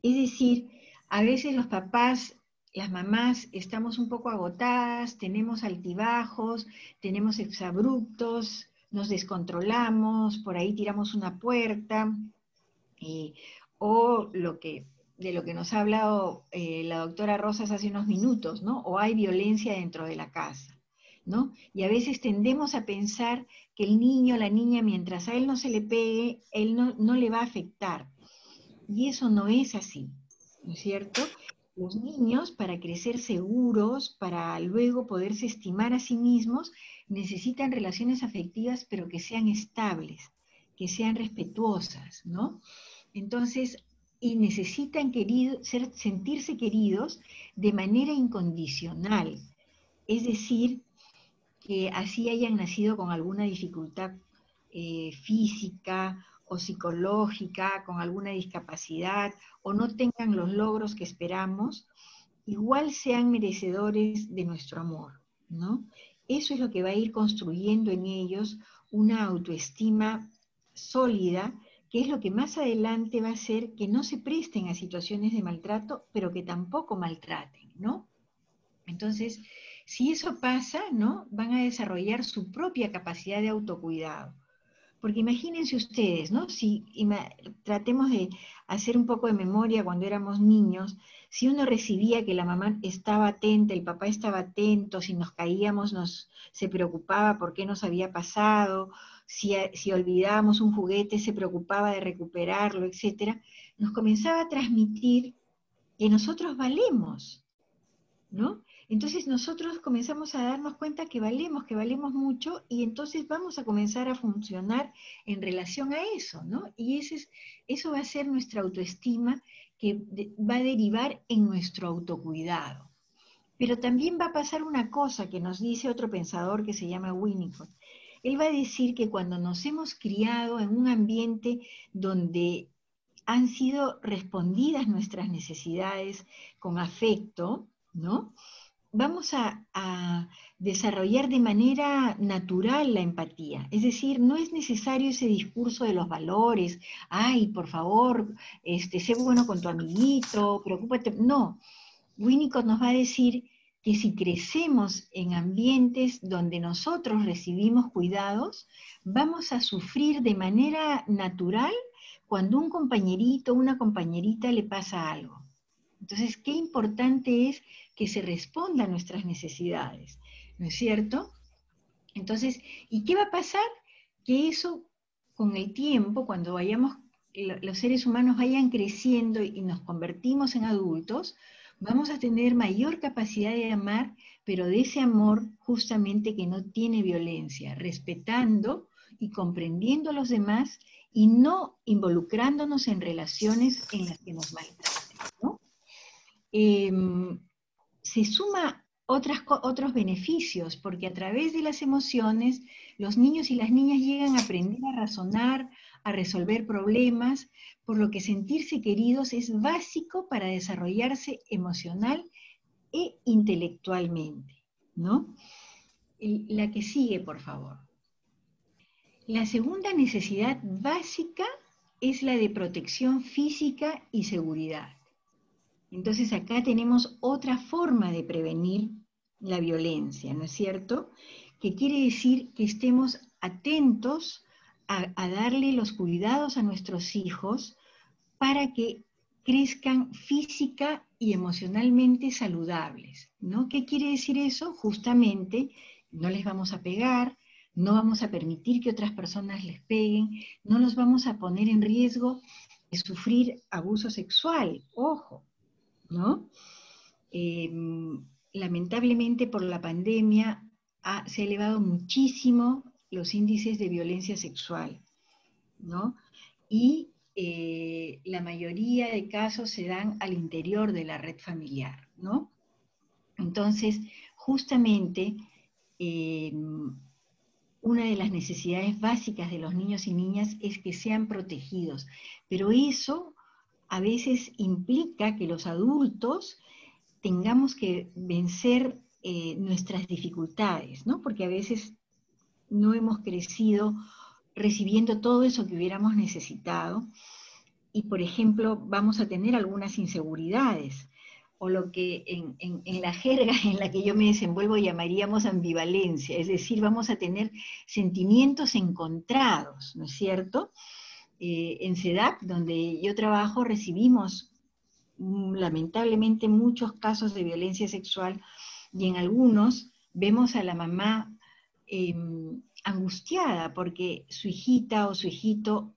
Es decir, a veces los papás, las mamás, estamos un poco agotadas, tenemos altibajos, tenemos exabruptos, nos descontrolamos, por ahí tiramos una puerta, o de lo que nos ha hablado la doctora Rosas hace unos minutos, ¿no? O hay violencia dentro de la casa, ¿no? Y a veces tendemos a pensar que el niño o la niña, mientras a él no se le pegue, él no le va a afectar. Y eso no es así, ¿no es cierto? Los niños, para crecer seguros, para luego poderse estimar a sí mismos, necesitan relaciones afectivas, pero que sean estables, que sean respetuosas, ¿no? Entonces, y necesitan sentirse queridos de manera incondicional. Es decir, que así hayan nacido con alguna dificultad física o psicológica, con alguna discapacidad, o no tengan los logros que esperamos, igual sean merecedores de nuestro amor, ¿no? Eso es lo que va a ir construyendo en ellos una autoestima sólida, que es lo que más adelante va a hacer que no se presten a situaciones de maltrato, pero que tampoco maltraten, ¿no? Entonces, si eso pasa, ¿no? Van a desarrollar su propia capacidad de autocuidado. Porque imagínense ustedes, ¿no? Si tratemos de hacer un poco de memoria cuando éramos niños, si uno recibía que la mamá estaba atenta, el papá estaba atento, si nos caíamos se preocupaba por qué nos había pasado, si olvidábamos un juguete se preocupaba de recuperarlo, etc., nos comenzaba a transmitir que nosotros valemos, ¿no? Entonces nosotros comenzamos a darnos cuenta que valemos mucho, y entonces vamos a comenzar a funcionar en relación a eso, ¿no? Y eso va a ser nuestra autoestima, que va a derivar en nuestro autocuidado. Pero también va a pasar una cosa que nos dice otro pensador que se llama Winnicott. Él va a decir que cuando nos hemos criado en un ambiente donde han sido respondidas nuestras necesidades con afecto, ¿no? Vamos a desarrollar de manera natural la empatía. Es decir, no es necesario ese discurso de los valores, ay, por favor, sé bueno con tu amiguito, preocúpate. No, Winnicott nos va a decir que si crecemos en ambientes donde nosotros recibimos cuidados, vamos a sufrir de manera natural cuando un compañerito, una compañerita le pasa algo. Entonces, qué importante es que se responda a nuestras necesidades, ¿no es cierto? Entonces, ¿y qué va a pasar? Que eso, con el tiempo, cuando los seres humanos vayan creciendo y nos convertimos en adultos, vamos a tener mayor capacidad de amar, pero de ese amor justamente que no tiene violencia, respetando y comprendiendo a los demás y no involucrándonos en relaciones en las que nos maltraten, ¿no? Se suma otros beneficios, porque a través de las emociones los niños y las niñas llegan a aprender a razonar, a resolver problemas, por lo que sentirse queridos es básico para desarrollarse emocional e intelectualmente, ¿no? La que sigue, por favor. La segunda necesidad básica es la de protección física y seguridad. Entonces acá tenemos otra forma de prevenir la violencia, ¿no es cierto? Que quiere decir que estemos atentos a darle los cuidados a nuestros hijos para que crezcan física y emocionalmente saludables, ¿no? ¿Qué quiere decir eso? Justamente, no les vamos a pegar, no vamos a permitir que otras personas les peguen, no los vamos a poner en riesgo de sufrir abuso sexual, ojo, ¿no? Lamentablemente por la pandemia se ha elevado muchísimo los índices de violencia sexual, ¿no? Y la mayoría de casos se dan al interior de la red familiar, ¿no? Entonces, justamente, una de las necesidades básicas de los niños y niñas es que sean protegidos, pero eso a veces implica que los adultos tengamos que vencer nuestras dificultades, ¿no? Porque a veces no hemos crecido recibiendo todo eso que hubiéramos necesitado y, por ejemplo, vamos a tener algunas inseguridades, o lo que en la jerga en la que yo me desenvuelvo llamaríamos ambivalencia, es decir, vamos a tener sentimientos encontrados, ¿no es cierto? En CEDAP, donde yo trabajo, recibimos lamentablemente muchos casos de violencia sexual y en algunos vemos a la mamá angustiada porque su hijita o su hijito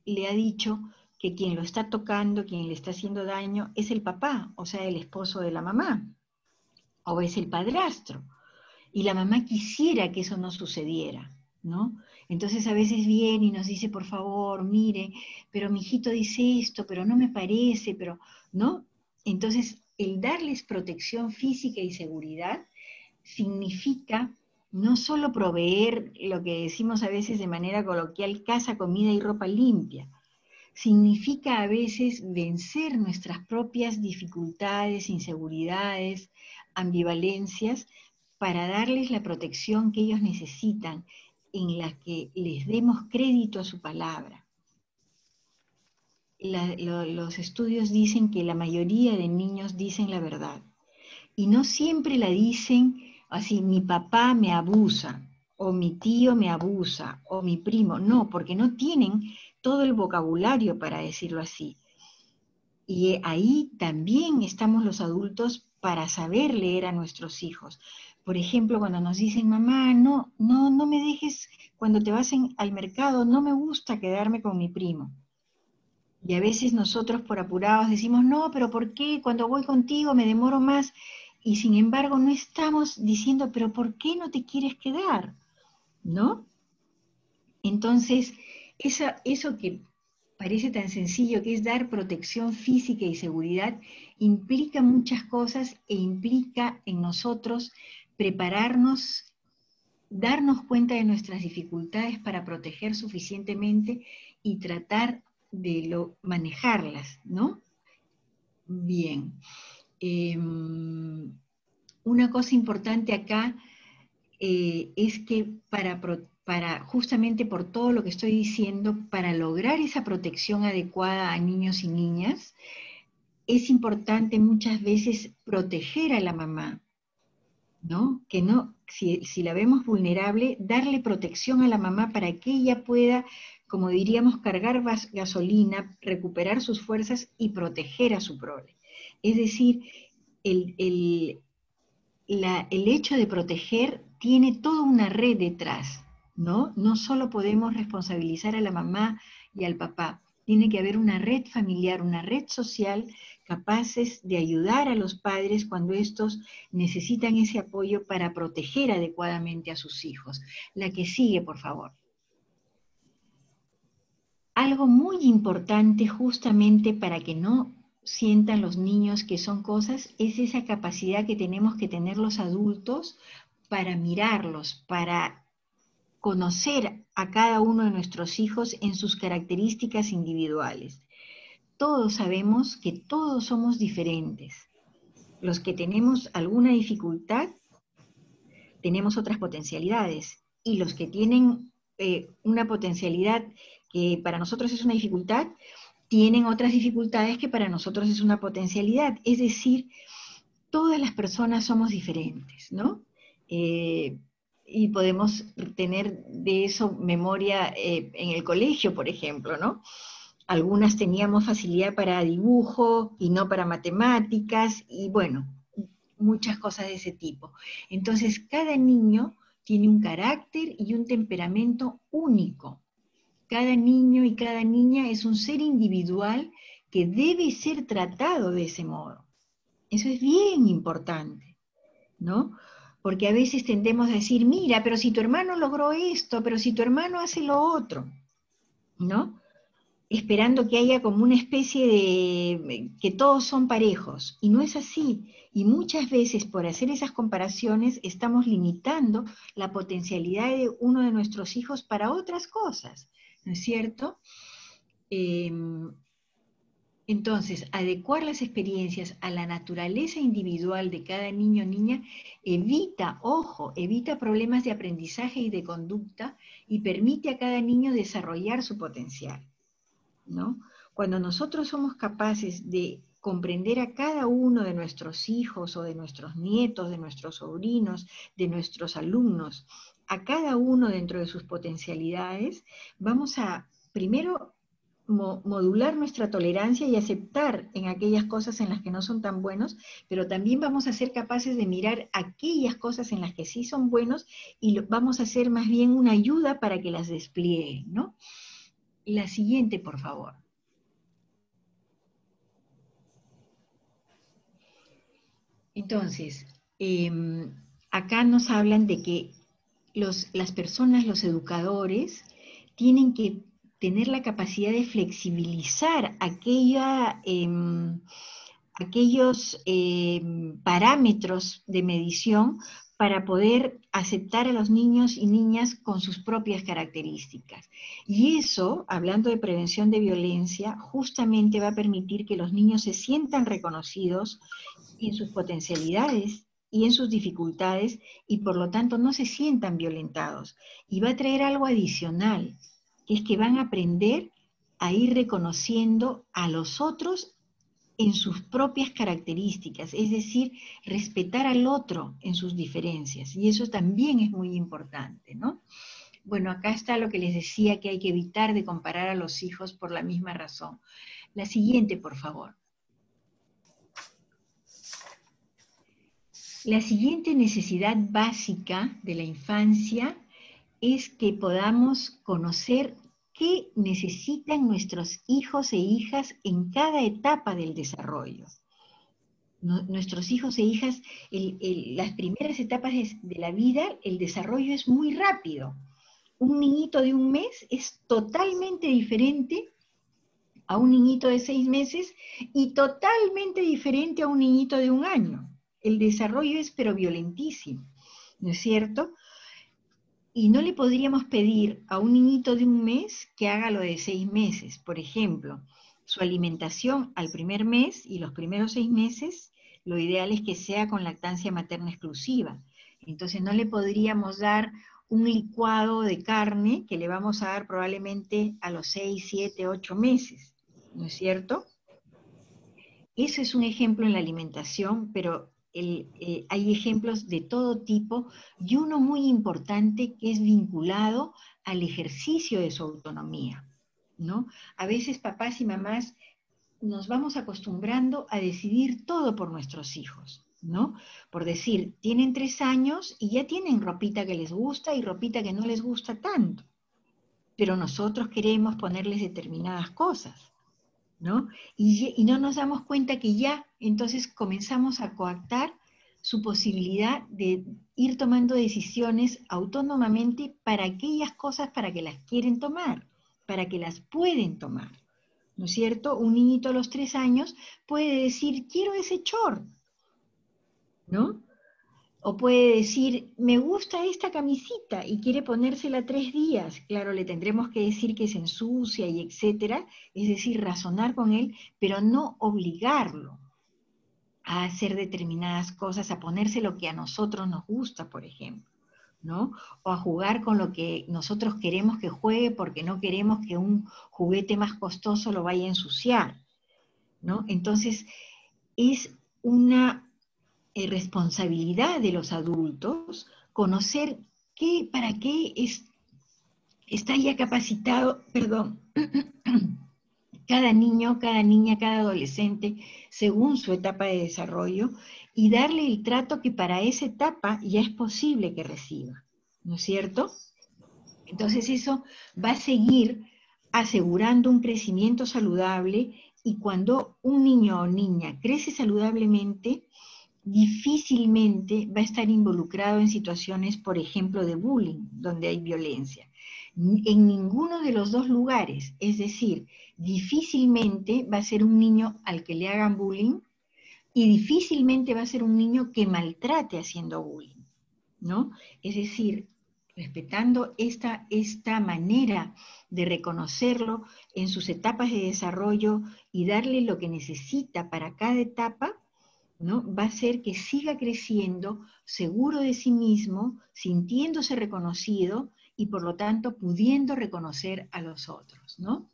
le ha dicho que quien lo está tocando, quien le está haciendo daño, es el papá, o sea, el esposo de la mamá, o es el padrastro. Y la mamá quisiera que eso no sucediera, ¿no? Entonces a veces viene y nos dice, por favor, mire, pero mi hijito dice esto, pero no me parece, pero, ¿no? Entonces, el darles protección física y seguridad significa no solo proveer lo que decimos a veces de manera coloquial, casa, comida y ropa limpia, significa a veces vencer nuestras propias dificultades, inseguridades, ambivalencias, para darles la protección que ellos necesitan, en la que les demos crédito a su palabra. Los estudios dicen que la mayoría de niños dicen la verdad, y no siempre la dicen así, mi papá me abusa, o mi tío me abusa, o mi primo, no, porque no tienen todo el vocabulario para decirlo así. Y ahí también estamos los adultos para saber leer a nuestros hijos. Por ejemplo, cuando nos dicen, mamá, no me dejes, cuando te vas al mercado, no me gusta quedarme con mi primo. Y a veces nosotros por apurados decimos, no, pero ¿por qué? Cuando voy contigo me demoro más. Y sin embargo no estamos diciendo, pero ¿por qué no te quieres quedar? ¿No? Entonces, eso que parece tan sencillo, que es dar protección física y seguridad, implica muchas cosas e implica en nosotros prepararnos, darnos cuenta de nuestras dificultades para proteger suficientemente y tratar de manejarlas, ¿no? Bien. Una cosa importante acá es que justamente por todo lo que estoy diciendo, para lograr esa protección adecuada a niños y niñas, es importante muchas veces proteger a la mamá, ¿no? Que no, si la vemos vulnerable, darle protección a la mamá para que ella pueda, como diríamos, cargar gasolina, recuperar sus fuerzas y proteger a su prole. Es decir, el hecho de proteger tiene toda una red detrás, ¿no? No solo podemos responsabilizar a la mamá y al papá, tiene que haber una red familiar, una red social capaces de ayudar a los padres cuando estos necesitan ese apoyo para proteger adecuadamente a sus hijos. La que sigue, por favor. algo muy importante justamente para que no sientan los niños que son cosas, es esa capacidad que tenemos que tener los adultos para mirarlos, para conocer a cada uno de nuestros hijos en sus características individuales. Todos sabemos que todos somos diferentes. Los que tenemos alguna dificultad, tenemos otras potencialidades, y los que tienen una potencialidad que para nosotros es una dificultad, tienen otras dificultades que para nosotros es una potencialidad. Es decir, todas las personas somos diferentes, ¿no? Y podemos tener de eso memoria en el colegio, por ejemplo, ¿no? Algunas teníamos facilidad para dibujo y no para matemáticas, y bueno, muchas cosas de ese tipo. Entonces, cada niño tiene un carácter y un temperamento único. Cada niño y cada niña es un ser individual que debe ser tratado de ese modo. Eso es bien importante, ¿no? Porque a veces tendemos a decir, mira, pero si tu hermano logró esto, pero si tu hermano hace lo otro, ¿no? Esperando que haya como una especie de que todos son parejos, y no es así. Y muchas veces por hacer esas comparaciones estamos limitando la potencialidad de uno de nuestros hijos para otras cosas, ¿no es cierto? Entonces, adecuar las experiencias a la naturaleza individual de cada niño o niña evita, ojo, evita problemas de aprendizaje y de conducta y permite a cada niño desarrollar su potencial, ¿no? Cuando nosotros somos capaces de comprender a cada uno de nuestros hijos o de nuestros nietos, de nuestros sobrinos, de nuestros alumnos, a cada uno dentro de sus potencialidades, vamos a primero modular nuestra tolerancia y aceptar en aquellas cosas en las que no son tan buenos, pero también vamos a ser capaces de mirar aquellas cosas en las que sí son buenos y vamos a hacer más bien una ayuda para que las desplieguen, ¿no? La siguiente, por favor. Entonces, acá nos hablan de que las personas, los educadores, tienen que tener la capacidad de flexibilizar aquellos parámetros de medición para poder aceptar a los niños y niñas con sus propias características. Y eso, hablando de prevención de violencia, justamente va a permitir que los niños se sientan reconocidos en sus potencialidades y en sus dificultades, y por lo tanto no se sientan violentados. Y va a traer algo adicional, que es que van a aprender a ir reconociendo a los otros en sus propias características, es decir, respetar al otro en sus diferencias, y eso también es muy importante, ¿no? Bueno, acá está lo que les decía, que hay que evitar de comparar a los hijos por la misma razón. La siguiente, por favor. La siguiente necesidad básica de la infancia es que podamos conocer qué necesitan nuestros hijos e hijas en cada etapa del desarrollo. Nuestros hijos e hijas, las primeras etapas de la vida, el desarrollo es muy rápido. Un niñito de 1 mes es totalmente diferente a un niñito de 6 meses y totalmente diferente a un niñito de 1 año. El desarrollo es pero violentísimo, ¿no es cierto? Y no le podríamos pedir a un niñito de 1 mes que haga lo de 6 meses. Por ejemplo, su alimentación al primer mes y los primeros 6 meses, lo ideal es que sea con lactancia materna exclusiva. Entonces no le podríamos dar un licuado de carne que le vamos a dar probablemente a los 6, 7, 8 meses, ¿no es cierto? Eso es un ejemplo en la alimentación, pero hay ejemplos de todo tipo, y uno muy importante que es vinculado al ejercicio de su autonomía, ¿no? A veces papás y mamás nos vamos acostumbrando a decidir todo por nuestros hijos, ¿no? Por decir, tienen 3 años y ya tienen ropita que les gusta y ropita que no les gusta tanto, pero nosotros queremos ponerles determinadas cosas, ¿no? Y no nos damos cuenta que ya entonces comenzamos a coartar su posibilidad de ir tomando decisiones autónomamente para aquellas cosas para que las quieren tomar, para que las pueden tomar, ¿no es cierto? Un niñito a los 3 años puede decir, quiero ese short, ¿no? O puede decir, me gusta esta camisita y quiere ponérsela 3 días. Claro, le tendremos que decir que se ensucia y etcétera, es decir, razonar con él, pero no obligarlo a hacer determinadas cosas, a ponerse lo que a nosotros nos gusta, por ejemplo, ¿no? O a jugar con lo que nosotros queremos que juegue porque no queremos que un juguete más costoso lo vaya a ensuciar, ¿no? Entonces, es una responsabilidad de los adultos conocer para qué está ya capacitado, perdón, cada niño, cada niña, cada adolescente, según su etapa de desarrollo, y darle el trato que para esa etapa ya es posible que reciba, ¿no es cierto? Entonces eso va a seguir asegurando un crecimiento saludable, y cuando un niño o niña crece saludablemente, difícilmente va a estar involucrado en situaciones, por ejemplo, de bullying, donde hay violencia. En ninguno de los dos lugares, es decir, difícilmente va a ser un niño al que le hagan bullying y difícilmente va a ser un niño que maltrate haciendo bullying, ¿no? Es decir, respetando esta manera de reconocerlo en sus etapas de desarrollo y darle lo que necesita para cada etapa, ¿no? Va a hacer que siga creciendo seguro de sí mismo, sintiéndose reconocido y por lo tanto pudiendo reconocer a los otros, ¿no?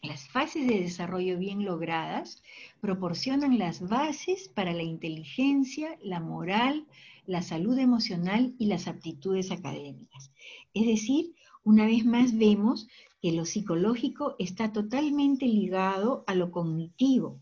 Las fases de desarrollo bien logradas proporcionan las bases para la inteligencia, la moral, la salud emocional y las aptitudes académicas. Es decir, una vez más vemos que lo psicológico está totalmente ligado a lo cognitivo,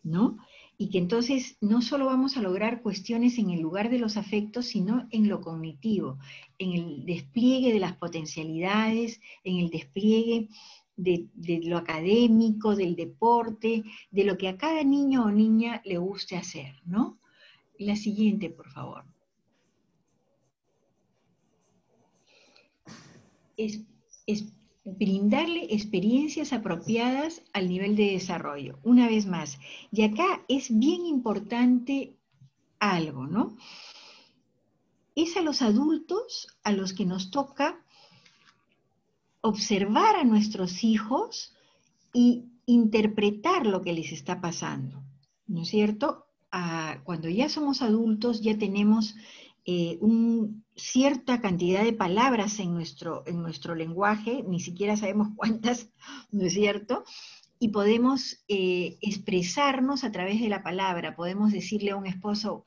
¿no? Y que entonces no solo vamos a lograr cuestiones en el lugar de los afectos, sino en lo cognitivo, en el despliegue de las potencialidades, en el despliegue de lo académico, del deporte, de lo que a cada niño o niña le guste hacer, ¿no? La siguiente, por favor. Es brindarle experiencias apropiadas al nivel de desarrollo. Una vez más, y acá es bien importante algo, ¿no? Es a los adultos a los que nos toca observar a nuestros hijos y interpretar lo que les está pasando, ¿no es cierto? Cuando ya somos adultos ya tenemos cierta cantidad de palabras en nuestro lenguaje, ni siquiera sabemos cuántas, ¿no es cierto? Y podemos expresarnos a través de la palabra. Podemos decirle a un esposo,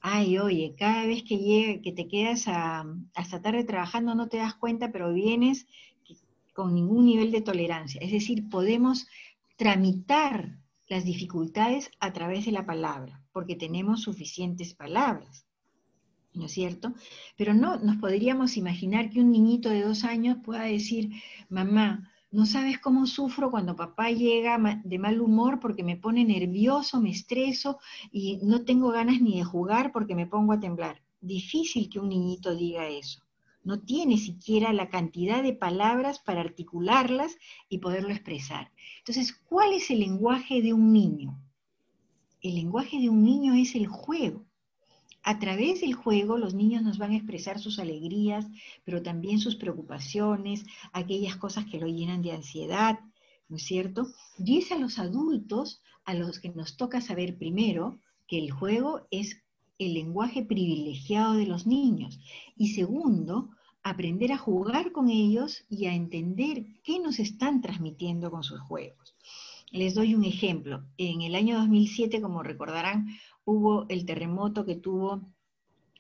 ay, oye, cada vez que te quedas hasta tarde trabajando no te das cuenta, pero vienes con ningún nivel de tolerancia. Es decir, podemos tramitar las dificultades a través de la palabra, porque tenemos suficientes palabras, ¿no es cierto? Pero no nos podríamos imaginar que un niñito de 2 años pueda decir, mamá, no sabes cómo sufro cuando papá llega de mal humor porque me pone nervioso, me estreso y no tengo ganas ni de jugar porque me pongo a temblar. Difícil que un niñito diga eso. No tiene siquiera la cantidad de palabras para articularlas y poderlo expresar. Entonces, ¿cuál es el lenguaje de un niño? El lenguaje de un niño es el juego. A través del juego los niños nos van a expresar sus alegrías, pero también sus preocupaciones, aquellas cosas que lo llenan de ansiedad, ¿no es cierto? Y es a los adultos a los que nos toca saber primero que el juego es el lenguaje privilegiado de los niños. Y segundo, aprender a jugar con ellos y a entender qué nos están transmitiendo con sus juegos. Les doy un ejemplo. En el año 2007, como recordarán, hubo el terremoto que tuvo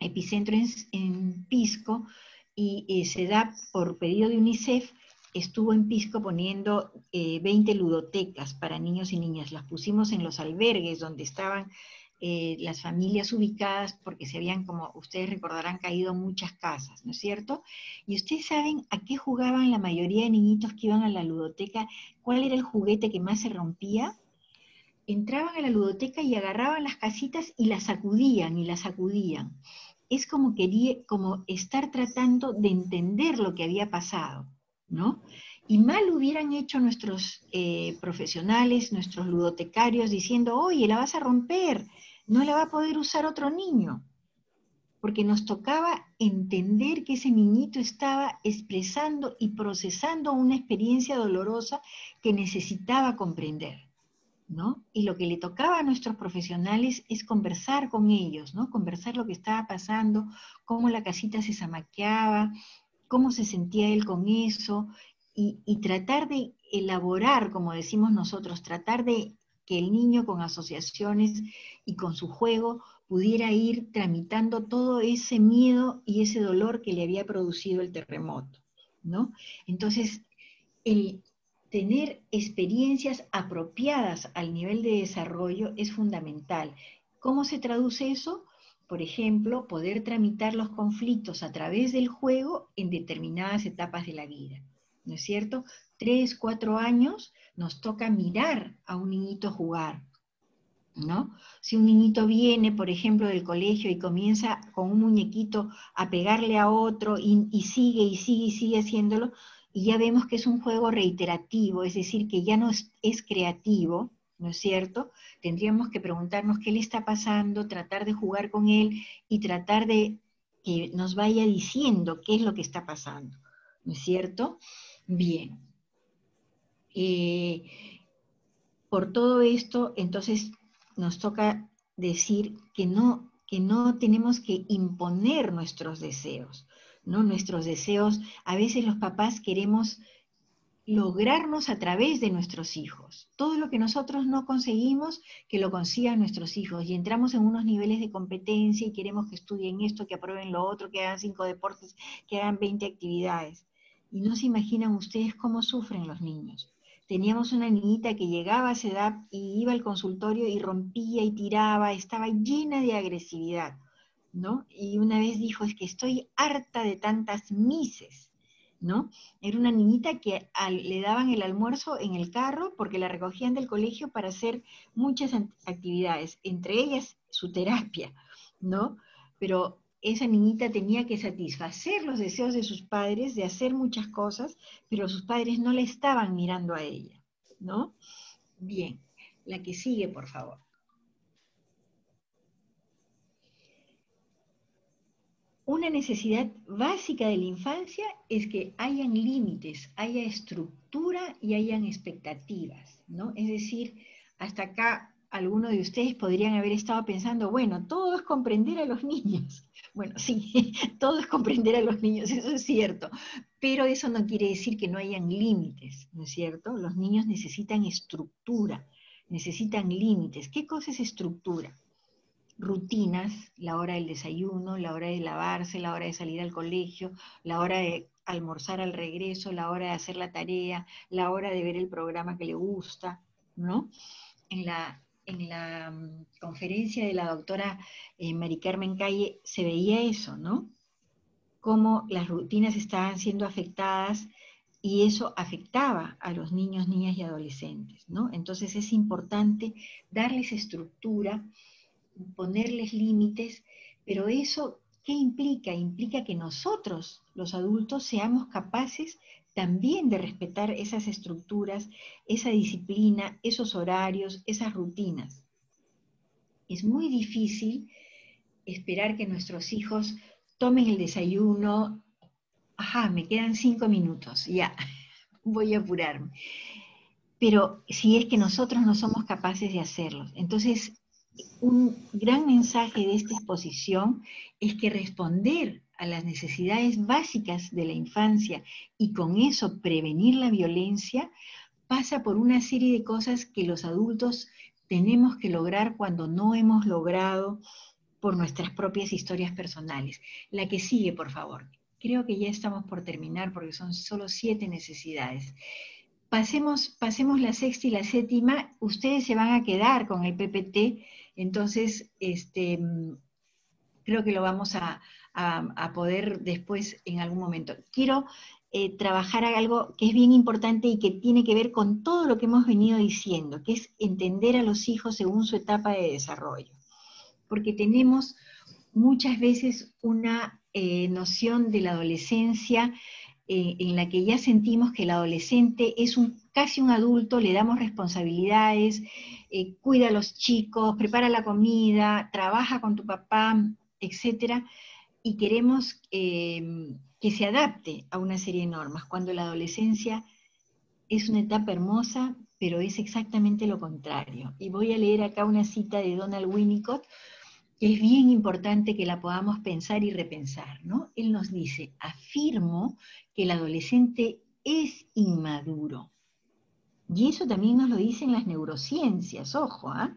epicentro en Pisco y SEDAP, por pedido de UNICEF, estuvo en Pisco poniendo 20 ludotecas para niños y niñas. Las pusimos en los albergues donde estaban las familias ubicadas porque se habían, como ustedes recordarán, caído muchas casas, ¿no es cierto? Y ustedes saben a qué jugaban la mayoría de niñitos que iban a la ludoteca, cuál era el juguete que más se rompía. Entraban a la ludoteca y agarraban las casitas y las sacudían y las sacudían. Es como estar tratando de entender lo que había pasado, ¿no? Y mal hubieran hecho nuestros profesionales, nuestros ludotecarios, diciendo, oye, la vas a romper, no la va a poder usar otro niño. Porque nos tocaba entender que ese niñito estaba expresando y procesando una experiencia dolorosa que necesitaba comprender, ¿no? Y lo que le tocaba a nuestros profesionales es conversar con ellos, ¿no? Conversar lo que estaba pasando, cómo la casita se zamaqueaba, cómo se sentía él con eso, y tratar de elaborar, como decimos nosotros, tratar de que el niño con asociaciones y con su juego pudiera ir tramitando todo ese miedo y ese dolor que le había producido el terremoto, ¿no? Entonces, el tener experiencias apropiadas al nivel de desarrollo es fundamental. ¿Cómo se traduce eso? Por ejemplo, poder tramitar los conflictos a través del juego en determinadas etapas de la vida, ¿no es cierto? 3, 4 años nos toca mirar a un niñito jugar, ¿no? Si un niñito viene, por ejemplo, del colegio y comienza con un muñequito a pegarle a otro y sigue y sigue y sigue haciéndolo, y ya vemos que es un juego reiterativo, es decir, que ya no es creativo, ¿no es cierto? Tendríamos que preguntarnos qué le está pasando, tratar de jugar con él y tratar de que nos vaya diciendo qué es lo que está pasando, ¿no es cierto? Bien. Por todo esto, entonces, nos toca decir que no tenemos que imponer nuestros deseos, ¿no? Nuestros deseos, a veces los papás queremos lograrnos a través de nuestros hijos. Todo lo que nosotros no conseguimos, que lo consigan nuestros hijos. Y entramos en unos niveles de competencia y queremos que estudien esto, que aprueben lo otro, que hagan 5 deportes, que hagan 20 actividades. Y no se imaginan ustedes cómo sufren los niños. Teníamos una niñita que llegaba a esa edad y iba al consultorio y rompía y tiraba, estaba llena de agresividad, ¿no? Y una vez dijo, es que estoy harta de tantas mises, ¿no? Era una niñita que le daban el almuerzo en el carro porque la recogían del colegio para hacer muchas actividades, entre ellas su terapia, ¿no? Pero esa niñita tenía que satisfacer los deseos de sus padres de hacer muchas cosas, pero sus padres no le estaban mirando a ella, ¿no? Bien, la que sigue, por favor. Una necesidad básica de la infancia es que hayan límites, haya estructura y hayan expectativas, ¿no? Es decir, hasta acá algunos de ustedes podrían haber estado pensando, bueno, todo es comprender a los niños. Bueno, sí, todo es comprender a los niños, eso es cierto, pero eso no quiere decir que no hayan límites, ¿no es cierto? Los niños necesitan estructura, necesitan límites. ¿Qué cosa es estructura? Rutinas, la hora del desayuno, la hora de lavarse, la hora de salir al colegio, la hora de almorzar al regreso, la hora de hacer la tarea, la hora de ver el programa que le gusta, ¿no? En la conferencia de la doctora Mari Carmen Calle se veía eso, ¿no? Cómo las rutinas estaban siendo afectadas y eso afectaba a los niños, niñas y adolescentes, ¿no? Entonces es importante darles estructura, ponerles límites, pero eso, ¿qué implica? Implica que nosotros, los adultos, seamos capaces también de respetar esas estructuras, esa disciplina, esos horarios, esas rutinas. Es muy difícil esperar que nuestros hijos tomen el desayuno, ajá, me quedan 5 minutos, ya, voy a apurarme. Pero si es que nosotros no somos capaces de hacerlo, entonces un gran mensaje de esta exposición es que responder a las necesidades básicas de la infancia y con eso prevenir la violencia pasa por una serie de cosas que los adultos tenemos que lograr cuando no hemos logrado por nuestras propias historias personales. La que sigue, por favor. Creo que ya estamos por terminar porque son solo 7 necesidades. Pasemos la sexta y la séptima, ustedes se van a quedar con el PPT, entonces creo que lo vamos a poder después en algún momento. Quiero trabajar algo que es bien importante y que tiene que ver con todo lo que hemos venido diciendo, que es entender a los hijos según su etapa de desarrollo. Porque tenemos muchas veces una noción de la adolescencia en la que ya sentimos que el adolescente es casi un adulto, le damos responsabilidades, cuida a los chicos, prepara la comida, trabaja con tu papá, etc. Y queremos que se adapte a una serie de normas, cuando la adolescencia es una etapa hermosa, pero es exactamente lo contrario. Y voy a leer acá una cita de Donald Winnicott, que es bien importante que la podamos pensar y repensar, ¿no? Él nos dice: afirmo que el adolescente es inmaduro. Y eso también nos lo dicen las neurociencias, ojo, ¿ah?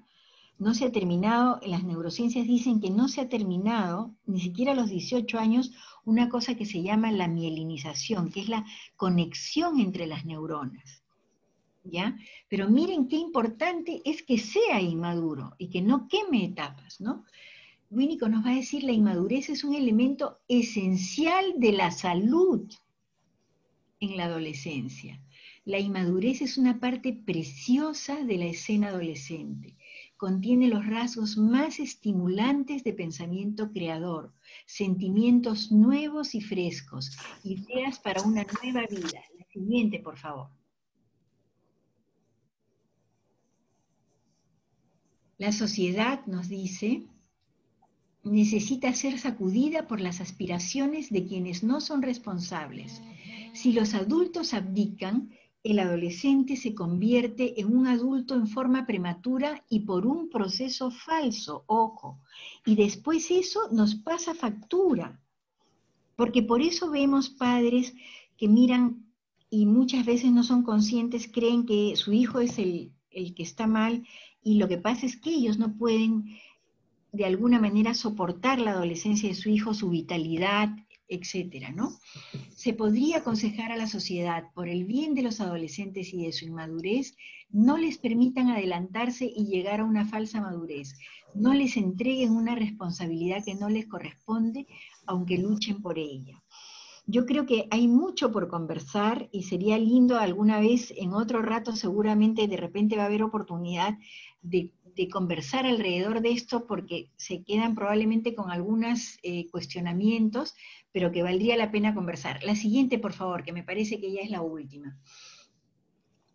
No se ha terminado, las neurociencias dicen que no se ha terminado, ni siquiera a los 18 años, una cosa que se llama la mielinización, que es la conexión entre las neuronas, ¿ya? Pero miren qué importante es que sea inmaduro y que no queme etapas, ¿no? Winnicott nos va a decir: la inmadurez es un elemento esencial de la salud en la adolescencia. La inmadurez es una parte preciosa de la escena adolescente. Contiene los rasgos más estimulantes de pensamiento creador, sentimientos nuevos y frescos, ideas para una nueva vida. La siguiente, por favor. La sociedad, nos dice, necesita ser sacudida por las aspiraciones de quienes no son responsables. Si los adultos abdican, el adolescente se convierte en un adulto en forma prematura y por un proceso falso, ojo. Y después eso nos pasa factura. Porque por eso vemos padres que miran y muchas veces no son conscientes, creen que su hijo es el que está mal, y lo que pasa es que ellos no pueden de alguna manera soportar la adolescencia de su hijo, su vitalidad, etcétera, ¿no? Se podría aconsejar a la sociedad, por el bien de los adolescentes y de su inmadurez, no les permitan adelantarse y llegar a una falsa madurez. No les entreguen una responsabilidad que no les corresponde, aunque luchen por ella. Yo creo que hay mucho por conversar y sería lindo alguna vez, en otro rato seguramente, de repente va a haber oportunidad de conversar alrededor de esto, porque se quedan probablemente con algunos cuestionamientos, pero que valdría la pena conversar. La siguiente, por favor, que me parece que ya es la última.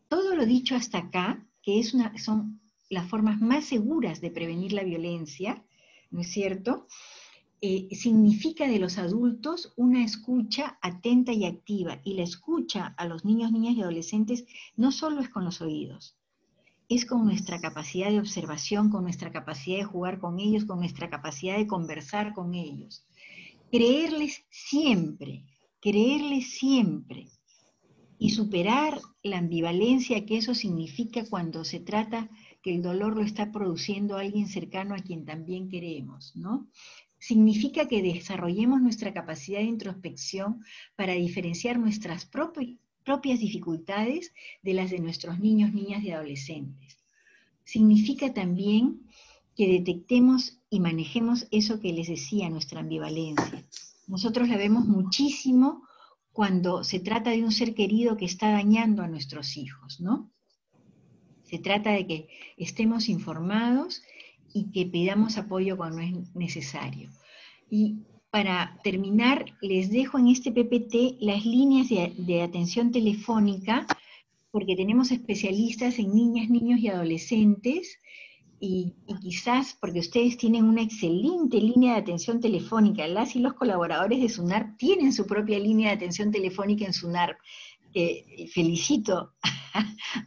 Todo lo dicho hasta acá, que son las formas más seguras de prevenir la violencia, ¿no es cierto?, significa de los adultos una escucha atenta y activa, y la escucha a los niños, niñas y adolescentes no solo es con los oídos, es con nuestra capacidad de observación, con nuestra capacidad de jugar con ellos, con nuestra capacidad de conversar con ellos. Creerles siempre, y superar la ambivalencia que eso significa cuando se trata que el dolor lo está produciendo alguien cercano a quien también queremos, ¿no? Significa que desarrollemos nuestra capacidad de introspección para diferenciar nuestras propias dificultades de las de nuestros niños, niñas y adolescentes. Significa también que detectemos y manejemos eso que les decía, nuestra ambivalencia. Nosotros la vemos muchísimo cuando se trata de un ser querido que está dañando a nuestros hijos, ¿no? Se trata de que estemos informados y que pidamos apoyo cuando es necesario. Y para terminar, les dejo en este PPT las líneas de atención telefónica, porque tenemos especialistas en niñas, niños y adolescentes, y quizás porque ustedes tienen una excelente línea de atención telefónica. Las y los colaboradores de SUNARP tienen su propia línea de atención telefónica en SUNARP. Felicito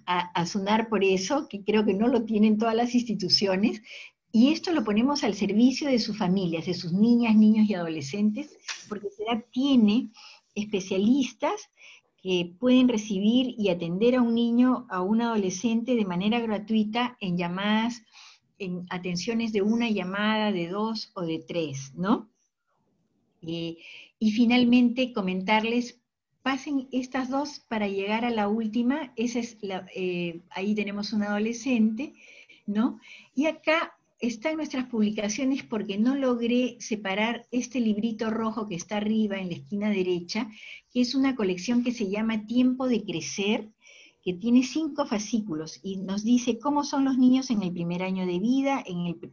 a SUNARP por eso, que creo que no lo tienen todas las instituciones, y esto lo ponemos al servicio de sus familias, de sus niñas, niños y adolescentes, porque SUNARP tiene especialistas que pueden recibir y atender a un niño, a un adolescente de manera gratuita en llamadas, en atenciones de una llamada, de 2 o de 3, ¿no? Y finalmente comentarles, pasen estas dos para llegar a la última. Esa es ahí tenemos un adolescente, ¿no? Y acá están nuestras publicaciones, porque no logré separar este librito rojo que está arriba en la esquina derecha, que es una colección que se llama Tiempo de Crecer, que tiene 5 fascículos, y nos dice cómo son los niños en el primer año de vida,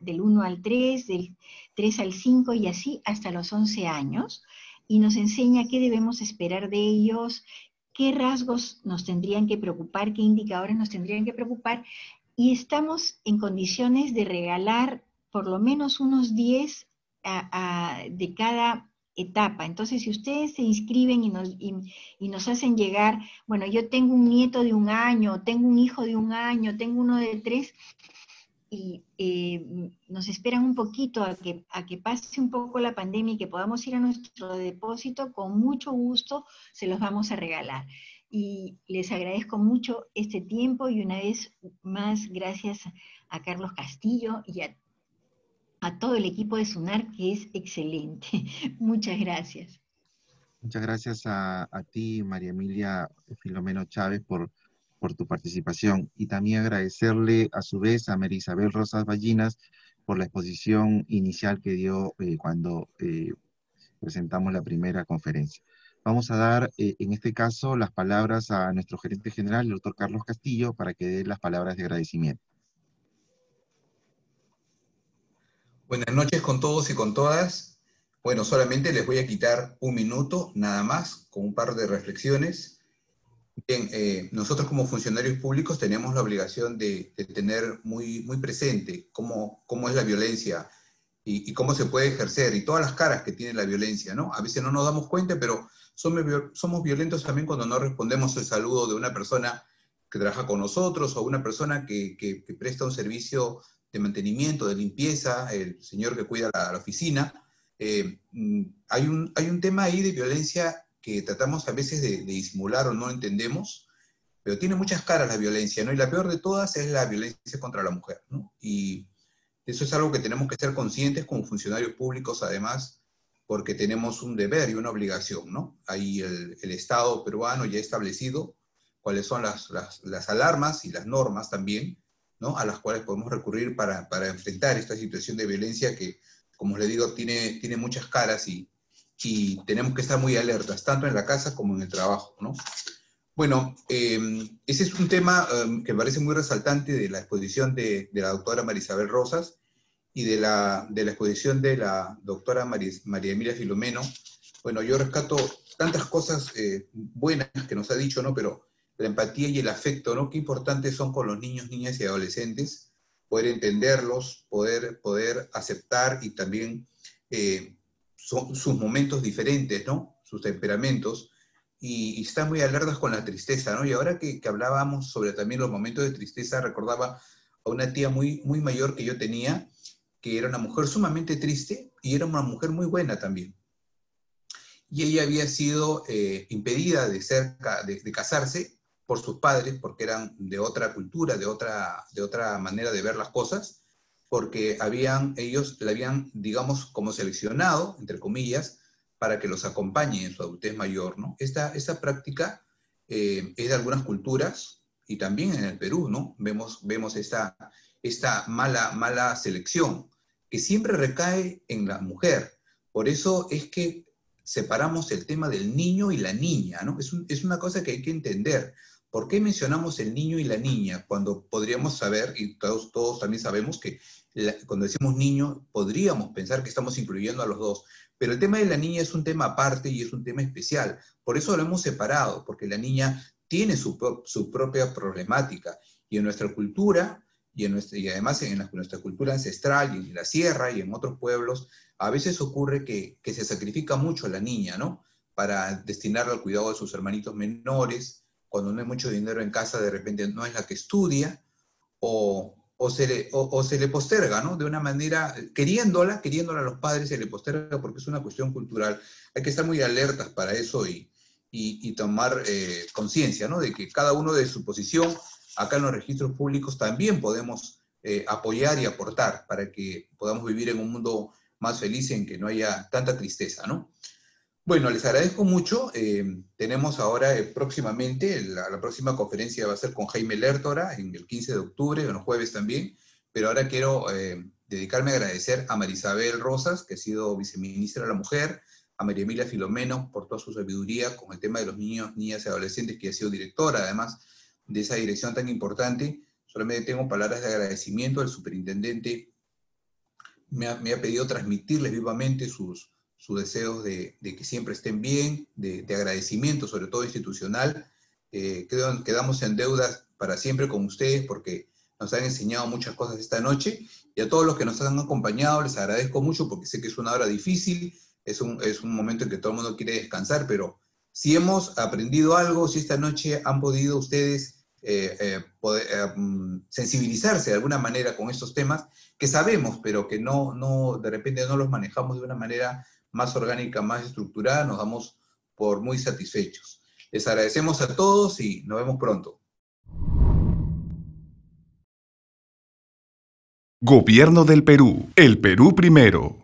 del 1 al 3, del 3 al 5, y así hasta los 11 años. y nos enseña qué debemos esperar de ellos, qué rasgos nos tendrían que preocupar, qué indicadores nos tendrían que preocupar, y estamos en condiciones de regalar por lo menos unos 10 de cada etapa. Entonces, si ustedes se inscriben y nos hacen llegar, bueno, yo tengo un nieto de 1 año, tengo un hijo de 1 año, tengo uno de 3, y nos esperan un poquito a que pase un poco la pandemia y que podamos ir a nuestro depósito, con mucho gusto se los vamos a regalar. Y les agradezco mucho este tiempo, y una vez más gracias a Carlos Castillo y a todo el equipo de SUNAR, que es excelente. Muchas gracias. Muchas gracias a ti, María Emilia Filomeno Chávez, por tu participación, y también agradecerle a su vez a María Isabel Rosas Ballinas por la exposición inicial que dio cuando presentamos la primera conferencia. Vamos a dar en este caso las palabras a nuestro gerente general, el doctor Carlos Castillo, para que dé las palabras de agradecimiento. Buenas noches con todos y con todas. Bueno, solamente les voy a quitar 1 minuto, nada más, con un par de reflexiones. Bien, nosotros como funcionarios públicos tenemos la obligación de tener muy presente cómo es la violencia y cómo se puede ejercer, y todas las caras que tiene la violencia, ¿no? A veces no nos damos cuenta, pero somos violentos también cuando no respondemos el saludo de una persona que trabaja con nosotros, o una persona que presta un servicio de mantenimiento, de limpieza, el señor que cuida la oficina. Hay un tema ahí de violencia que tratamos a veces de disimular o no entendemos, pero tiene muchas caras la violencia, ¿no? Y la peor de todas es la violencia contra la mujer, ¿no? Y eso es algo que tenemos que ser conscientes como funcionarios públicos, además, porque tenemos un deber y una obligación, ¿no? Ahí el Estado peruano ya ha establecido cuáles son las alarmas y las normas también, ¿no? A las cuales podemos recurrir para enfrentar esta situación de violencia que, como les digo, tiene muchas caras, y tenemos que estar muy alertas, tanto en la casa como en el trabajo, ¿no? Bueno, ese es un tema que me parece muy resaltante de la exposición de la doctora María Isabel Rosas, y de la exposición de la doctora María Emilia Filomeno. Bueno, yo rescato tantas cosas buenas que nos ha dicho, ¿no? Pero la empatía y el afecto, ¿no? Qué importantes son con los niños, niñas y adolescentes, poder entenderlos, poder aceptar, y también sus momentos diferentes, ¿no? Sus temperamentos, y están muy alertas con la tristeza, ¿no? Y ahora que hablábamos sobre también los momentos de tristeza, recordaba a una tía muy mayor que yo tenía, que era una mujer sumamente triste, y era una mujer muy buena también. Y ella había sido impedida de casarse por sus padres, porque eran de otra cultura, de otra manera de ver las cosas, porque ellos la habían, digamos, como seleccionado, entre comillas, para que los acompañe en su adultez mayor, ¿no? Esta práctica es de algunas culturas, y también en el Perú, ¿no? Vemos esta mala selección, que siempre recae en la mujer. Por eso es que separamos el tema del niño y la niña, ¿no? Es una cosa que hay que entender. ¿Por qué mencionamos el niño y la niña cuando podríamos saber, y todos también sabemos que cuando decimos niño podríamos pensar que estamos incluyendo a los dos? Pero el tema de la niña es un tema aparte y es un tema especial. Por eso lo hemos separado, porque la niña tiene su propia problemática. Y en nuestra cultura, y además en nuestra cultura ancestral, y en la sierra y en otros pueblos, a veces ocurre que se sacrifica mucho a la niña, ¿no? Para destinarla al cuidado de sus hermanitos menores. Cuando no hay mucho dinero en casa, de repente no es la que estudia, o se le posterga, ¿no? De una manera, queriéndola a los padres, se le posterga porque es una cuestión cultural. Hay que estar muy alertas para eso, y tomar conciencia, ¿no? De que cada uno de su posición, acá en los registros públicos también podemos apoyar y aportar para que podamos vivir en un mundo más feliz, en que no haya tanta tristeza, ¿no? Bueno, les agradezco mucho. Tenemos ahora próximamente, la próxima conferencia va a ser con Jaime Lertora, en el 15 de octubre, en los jueves también, pero ahora quiero dedicarme a agradecer a María Isabel Rosas, que ha sido viceministra de la Mujer, a María Emilia Filomeno por toda su sabiduría con el tema de los niños, niñas y adolescentes, que ha sido directora, además, de esa dirección tan importante. Solamente tengo palabras de agradecimiento. El superintendente me ha pedido transmitirles vivamente sus sus deseos de que siempre estén bien, de agradecimiento, sobre todo institucional. Quedamos en deuda para siempre con ustedes porque nos han enseñado muchas cosas esta noche, y a todos los que nos han acompañado les agradezco mucho porque sé que es una hora difícil, es un momento en que todo el mundo quiere descansar, pero si hemos aprendido algo, si esta noche han podido ustedes sensibilizarse de alguna manera con estos temas que sabemos, pero que de repente no los manejamos de una manera más orgánica, más estructurada, nos damos por muy satisfechos. Les agradecemos a todos y nos vemos pronto. Gobierno del Perú. El Perú primero.